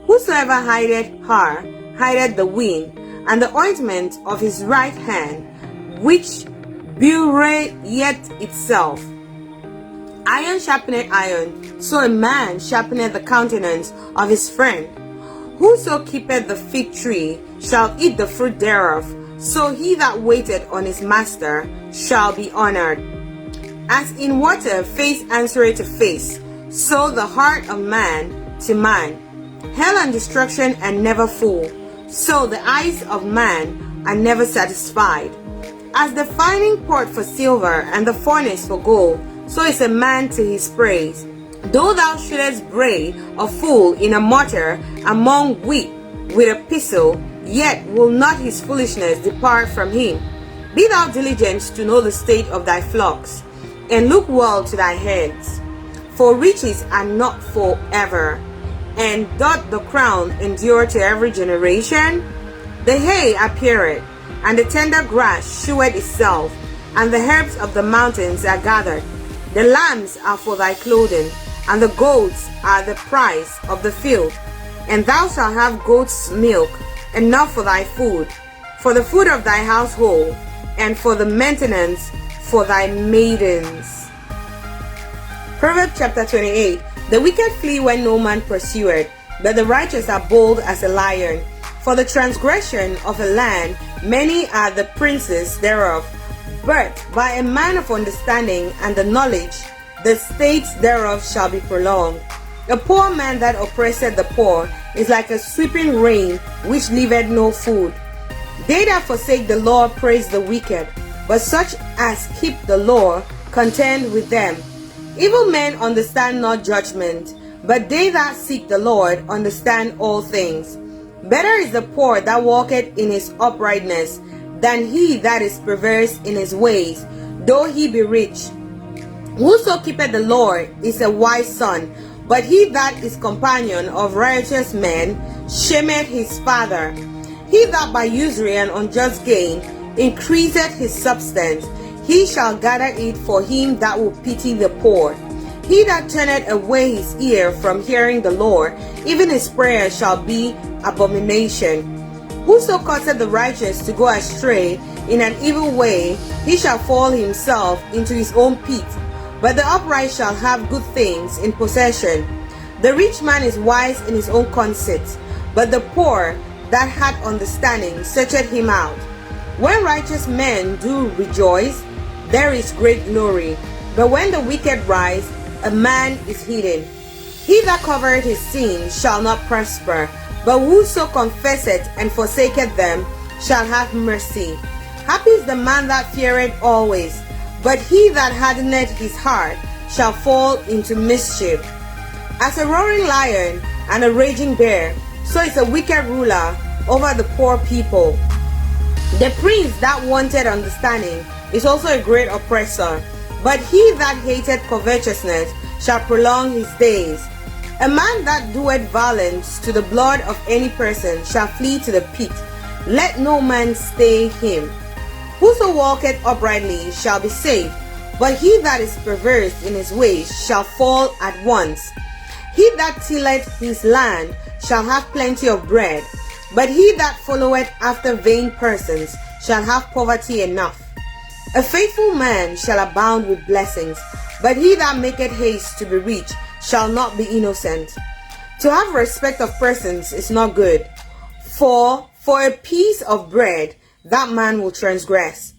Whosoever hideth her, hideth the wind, and the ointment of his right hand, which bewrayeth itself. Iron sharpeneth iron, so a man sharpeneth the countenance of his friend. Whoso keepeth the fig tree shall eat the fruit thereof, so he that waiteth on his master shall be honored. As in water face answereth to face, so the heart of man to man. Hell and destruction are never full, so the eyes of man are never satisfied. As the fining pot for silver and the furnace for gold, so is a man to his praise. Though thou shouldest braid a fool in a mortar among wheat with a pestle, yet will not his foolishness depart from him. Be thou diligent to know the state of thy flocks, and look well to thy heads. For riches are not for ever, and doth the crown endure to every generation? The hay appeareth, and the tender grass sheweth itself, and the herbs of the mountains are gathered. The lambs are for thy clothing, and the goats are the price of the field. And thou shalt have goat's milk, enough for thy food, for the food of thy household, and for the maintenance for thy maidens. Proverbs chapter 28. The wicked flee when no man pursueth, but the righteous are bold as a lion. For the transgression of a land, many are the princes thereof, but by a man of understanding and the knowledge, the states thereof shall be prolonged. A poor man that oppresseth the poor is like a sweeping rain which leaveth no food. They that forsake the law praise the wicked, but such as keep the law contend with them. Evil men understand not judgment, but they that seek the Lord understand all things. Better is the poor that walketh in his uprightness, than he that is perverse in his ways, though he be rich. Whoso keepeth the Lord is a wise son, but he that is companion of righteous men shameth his father. He that by usury and unjust gain increaseth his substance, he shall gather it for him that will pity the poor. He that turneth away his ear from hearing the Lord, even his prayer shall be abomination. Whoso causeth the righteous to go astray in an evil way, he shall fall himself into his own pit. But the upright shall have good things in possession. The rich man is wise in his own conceit, but the poor that hath understanding searcheth him out. When righteous men do rejoice, there is great glory. But when the wicked rise, a man is hidden. He that covereth his sins shall not prosper, but whoso confesseth and forsaketh them shall have mercy. Happy is the man that feareth always, but he that hardeneth his heart shall fall into mischief. As a roaring lion and a raging bear, so is a wicked ruler over the poor people. The prince that wanted understanding is also a great oppressor, but he that hateth covetousness shall prolong his days. A man that doeth violence to the blood of any person shall flee to the pit. Let no man stay him. Whoso walketh uprightly shall be saved, but he that is perverse in his ways shall fall at once. He that tilleth his land shall have plenty of bread, but he that followeth after vain persons shall have poverty enough. A faithful man shall abound with blessings, but he that maketh haste to be rich shall not be innocent. To have respect of persons is not good, for a piece of bread that man will transgress.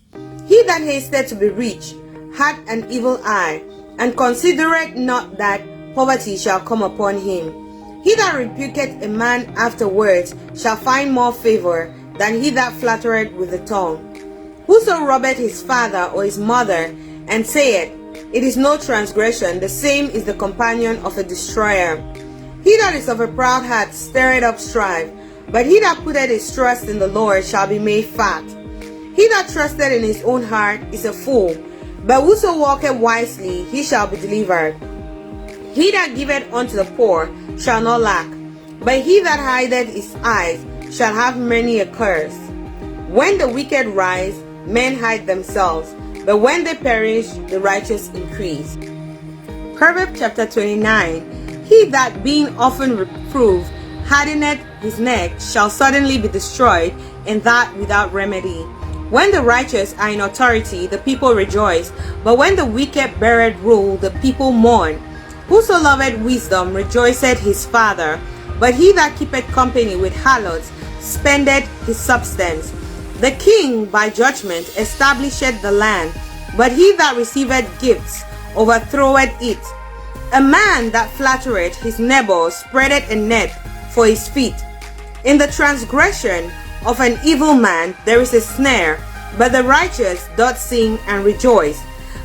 He that hasteth to be rich hath an evil eye, and considereth not that poverty shall come upon him. He that rebuketh a man afterwards shall find more favor than he that flattereth with the tongue. Whoso robbeth his father or his mother, and saith, It is no transgression, the same is the companion of a destroyer. He that is of a proud heart stirreth up strife, but he that putteth his trust in the Lord shall be made fat. He that trusteth in his own heart is a fool, but whoso walketh wisely, he shall be delivered. He that giveth unto the poor shall not lack, but he that hideth his eyes shall have many a curse. When the wicked rise, men hide themselves, but when they perish, the righteous increase. Proverbs chapter 29. He that being often reproved hardeneth his neck shall suddenly be destroyed, and that without remedy. When the righteous are in authority, the people rejoice, but when the wicked beareth rule, the people mourn. Whoso loveth wisdom rejoiceth his father, but he that keepeth company with harlots spendeth his substance. The king by judgment establisheth the land, but he that receiveth gifts overthroweth it. A man that flattereth his neighbor spreadeth a net for his feet. In the transgression of an evil man there is a snare, but the righteous doth sing and rejoice.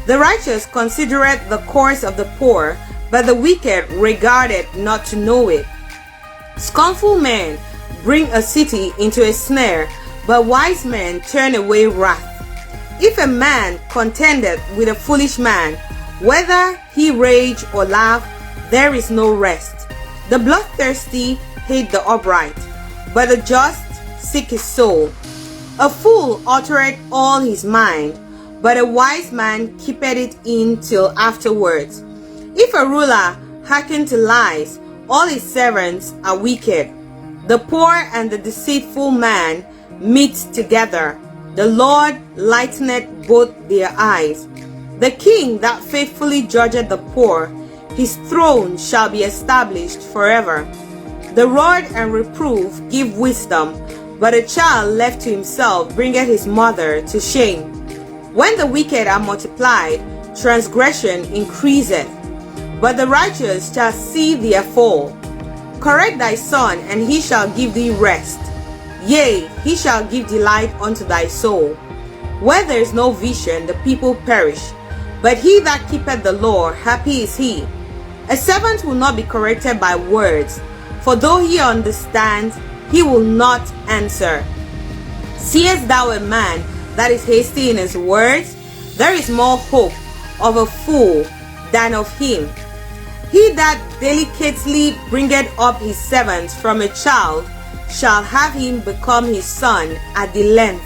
The righteous considereth the course of the poor, but the wicked regardeth not to know it. Scornful men bring a city into a snare, but wise men turn away wrath. If a man contendeth with a foolish man, whether he rage or laugh, there is no rest. The bloodthirsty hate the upright, but the just seek his soul. A fool uttereth all his mind, but a wise man keepeth it in till afterwards. If a ruler hearken to lies, all his servants are wicked. The poor and the deceitful man meet together. The Lord lighteneth both their eyes. The king that faithfully judgeth the poor, his throne shall be established forever. The rod and reproof give wisdom, but a child left to himself bringeth his mother to shame. When the wicked are multiplied, transgression increaseth, but the righteous shall see their fall. Correct thy son, and he shall give thee rest. Yea, he shall give delight unto thy soul. Where there is no vision, the people perish, but he that keepeth the law, happy is he. A servant will not be corrected by words, for though he understands, he will not answer. Seest thou a man that is hasty in his words? There is more hope of a fool than of him. He that delicately bringeth up his servants from a child shall have him become his son at the length.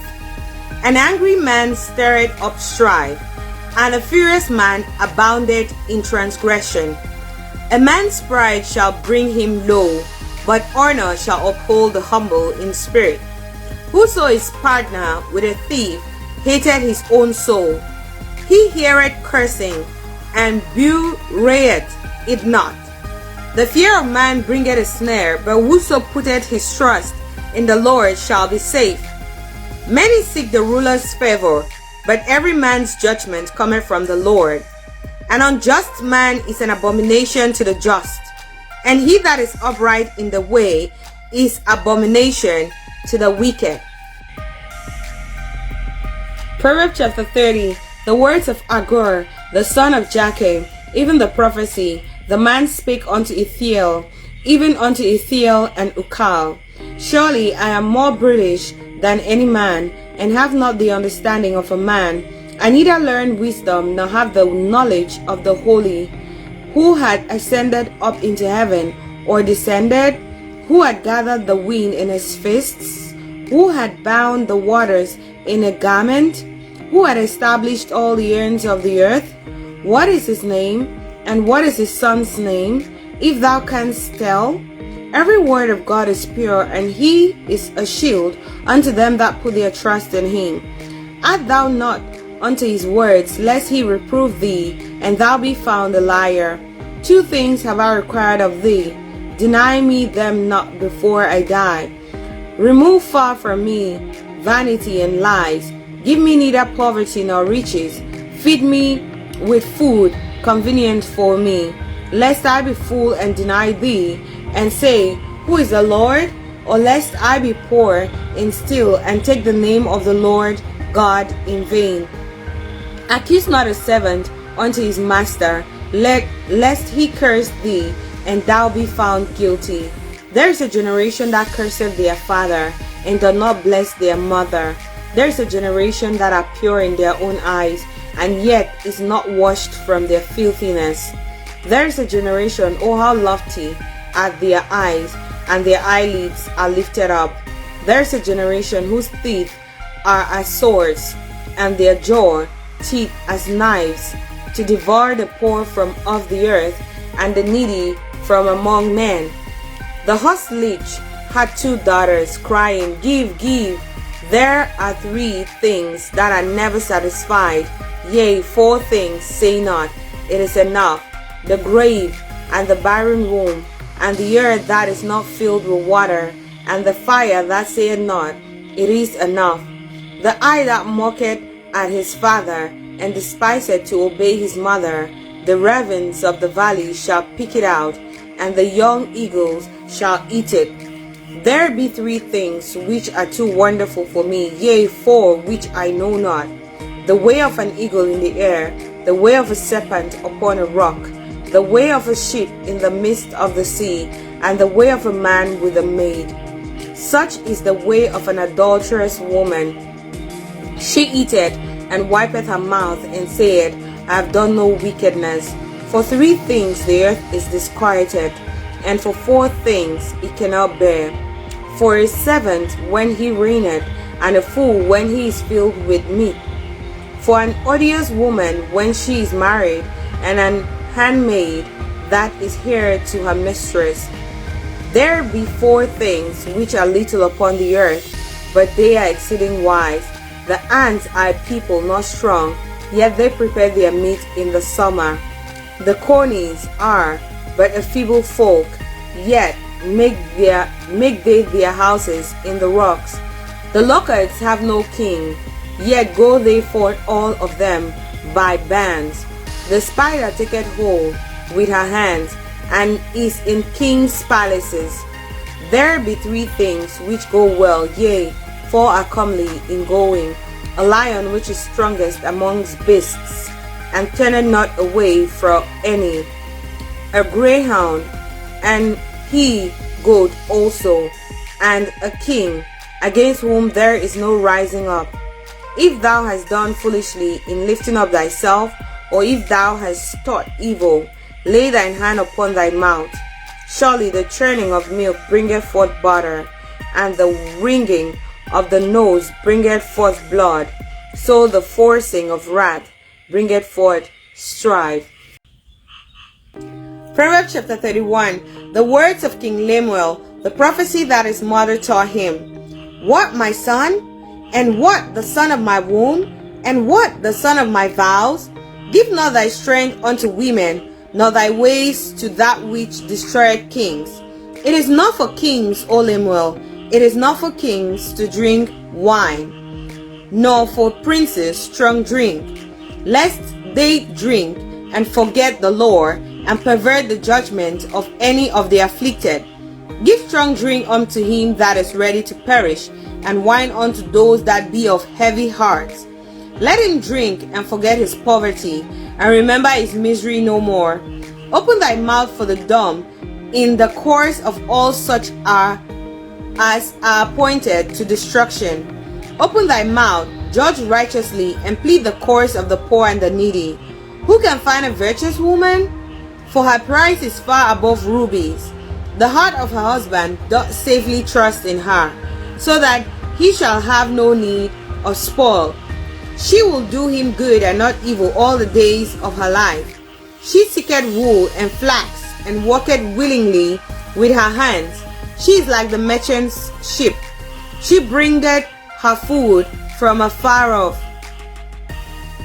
An angry man stirred up strife, and a furious man abounded in transgression. A man's pride shall bring him low, but honor shall uphold the humble in spirit. Whoso is partner with a thief hated his own soul. He heareth cursing, and bewrayeth it not. The fear of man bringeth a snare, but whoso putteth his trust in the Lord shall be safe. Many seek the ruler's favor, but every man's judgment cometh from the Lord. An unjust man is an abomination to the just, and he that is upright in the way is abomination to the wicked. Proverbs chapter 30. The words of Agur, the son of Jacob, even the prophecy, the man spake unto Ithiel, even unto Ithiel and Ukal. Surely I am more brutish than any man, and have not the understanding of a man. I neither learn wisdom, nor have the knowledge of the holy. Who had ascended up into heaven, or descended? Who had gathered the wind in his fists? Who had bound the waters in a garment? Who had established all the ends of the earth? What is his name, and what is his son's name, if thou canst tell? Every word of God is pure, and he is a shield unto them that put their trust in him. Add thou not unto his words, lest he reprove thee, and thou be found a liar. 2 things have I required of thee, deny me them not before I die. Remove far from me vanity and lies. Give me neither poverty nor riches. Feed me with food convenient for me, lest I be full and deny thee, and say, Who is the Lord? Or lest I be poor and steal, and take the name of the Lord God in vain. Accuse not a servant unto his master, lest he curse thee, and thou be found guilty. There is a generation that curseth their father, and doth not bless their mother. There is a generation that are pure in their own eyes, and yet is not washed from their filthiness. There is a generation, oh how lofty are their eyes, and their eyelids are lifted up. There is a generation whose teeth are as swords, and their jaw teeth as knives, to devour the poor from off the earth, and the needy from among men. The hostage had 2 daughters, crying, Give, give. There are 3 things that are never satisfied, yea, 4 things, say not, it is enough, the grave, and the barren womb, and the earth that is not filled with water, and the fire that saith not, it is enough. The eye that mocketh at his father, and despiseth to obey his mother, the ravens of the valley shall pick it out, and the young eagles shall eat it. There be 3 things which are too wonderful for me, yea, 4 which I know not. The way of an eagle in the air, the way of a serpent upon a rock, the way of a ship in the midst of the sea, and the way of a man with a maid. Such is the way of an adulterous woman. She eateth, and wipeth her mouth, and saith, I have done no wickedness. For 3 things the earth is disquieted, and for 4 things it cannot bear. For a servant when he reigneth, and a fool when he is filled with meat. For an odious woman when she is married, and an handmaid that is heir to her mistress. There be 4 things which are little upon the earth, but they are exceeding wise. The ants are a people not strong, yet they prepare their meat in the summer. The conies are but a feeble folk, yet make they their houses in the rocks. The locusts have no king, yet go they forth all of them by bands. The spider taketh hold with her hands, and is in kings' palaces. There be 3 things which go well, yea, 4 are comely in going. A lion which is strongest amongst beasts, and turneth not away from any. A greyhound, and he goat also, and a king, against whom there is no rising up. If thou hast done foolishly in lifting up thyself, or if thou hast taught evil, lay thine hand upon thy mouth. Surely the churning of milk bringeth forth butter, and the wringing of the nose bringeth forth blood, so the forcing of wrath bringeth forth strife. Proverbs chapter 31. The words of King Lemuel, the prophecy that his mother taught him. What, my son? And what, the son of my womb? And what, the son of my vows? Give not thy strength unto women, nor thy ways to that which destroyeth kings. It is not for kings, O Lemuel, it is not for kings to drink wine, nor for princes strong drink, lest they drink and forget the law, and pervert the judgment of any of the afflicted. Give strong drink unto him that is ready to perish, and wine unto those that be of heavy hearts. Let him drink and forget his poverty, and remember his misery no more. Open thy mouth for the dumb, in the course of all such as are appointed to destruction. Open thy mouth, judge righteously, and plead the cause of the poor and the needy. Who can find a virtuous woman? For her price is far above rubies. The heart of her husband doth safely trust in her, so that he shall have no need of spoil. She will do him good and not evil all the days of her life. She seeketh wool and flax, and walketh willingly with her hands. She is like the merchant's ship. She bringeth her food from afar off.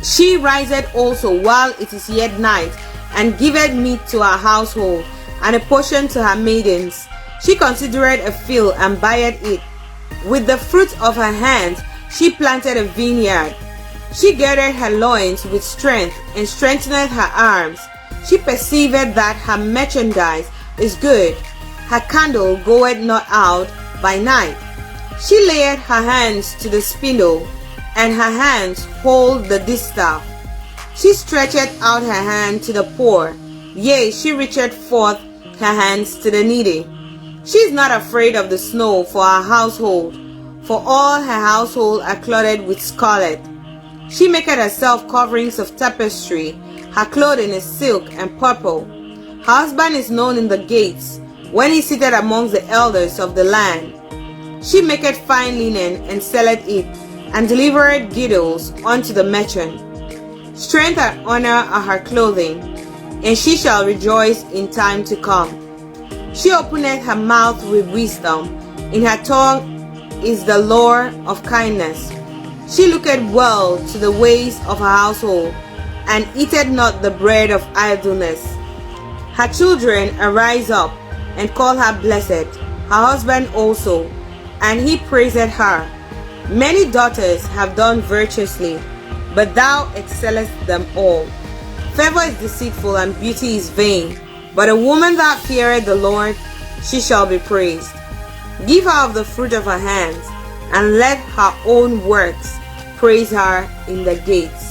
She riseth also while it is yet night, and giveth meat to her household, and a portion to her maidens. She considereth a field, and buyeth it. With the fruit of her hands she planted a vineyard. She girded her loins with strength, and strengthened her arms. She perceived that her merchandise is good. Her candle goeth not out by night. She layeth her hands to the spindle, and her hands hold the distaff. She stretcheth out her hand to the poor, yea, she reacheth forth her hands to the needy. She is not afraid of the snow for her household, for all her household are clothed with scarlet. She maketh herself coverings of tapestry, her clothing is silk and purple. Her husband is known in the gates, when he sitteth amongst the elders of the land. She maketh fine linen, and selleth it, and delivereth girdles unto the merchant. Strength and honor are her clothing, and she shall rejoice in time to come. She openeth her mouth with wisdom, in her tongue is the lore of kindness. She looketh well to the ways of her household, and eateth not the bread of idleness. Her children arise up, and call her blessed, her husband also, and he praiseth her. Many daughters have done virtuously, but thou excellest them all. Favor is deceitful, and beauty is vain, but a woman that feareth the Lord, she shall be praised. Give her of the fruit of her hands, and let her own works praise her in the gates.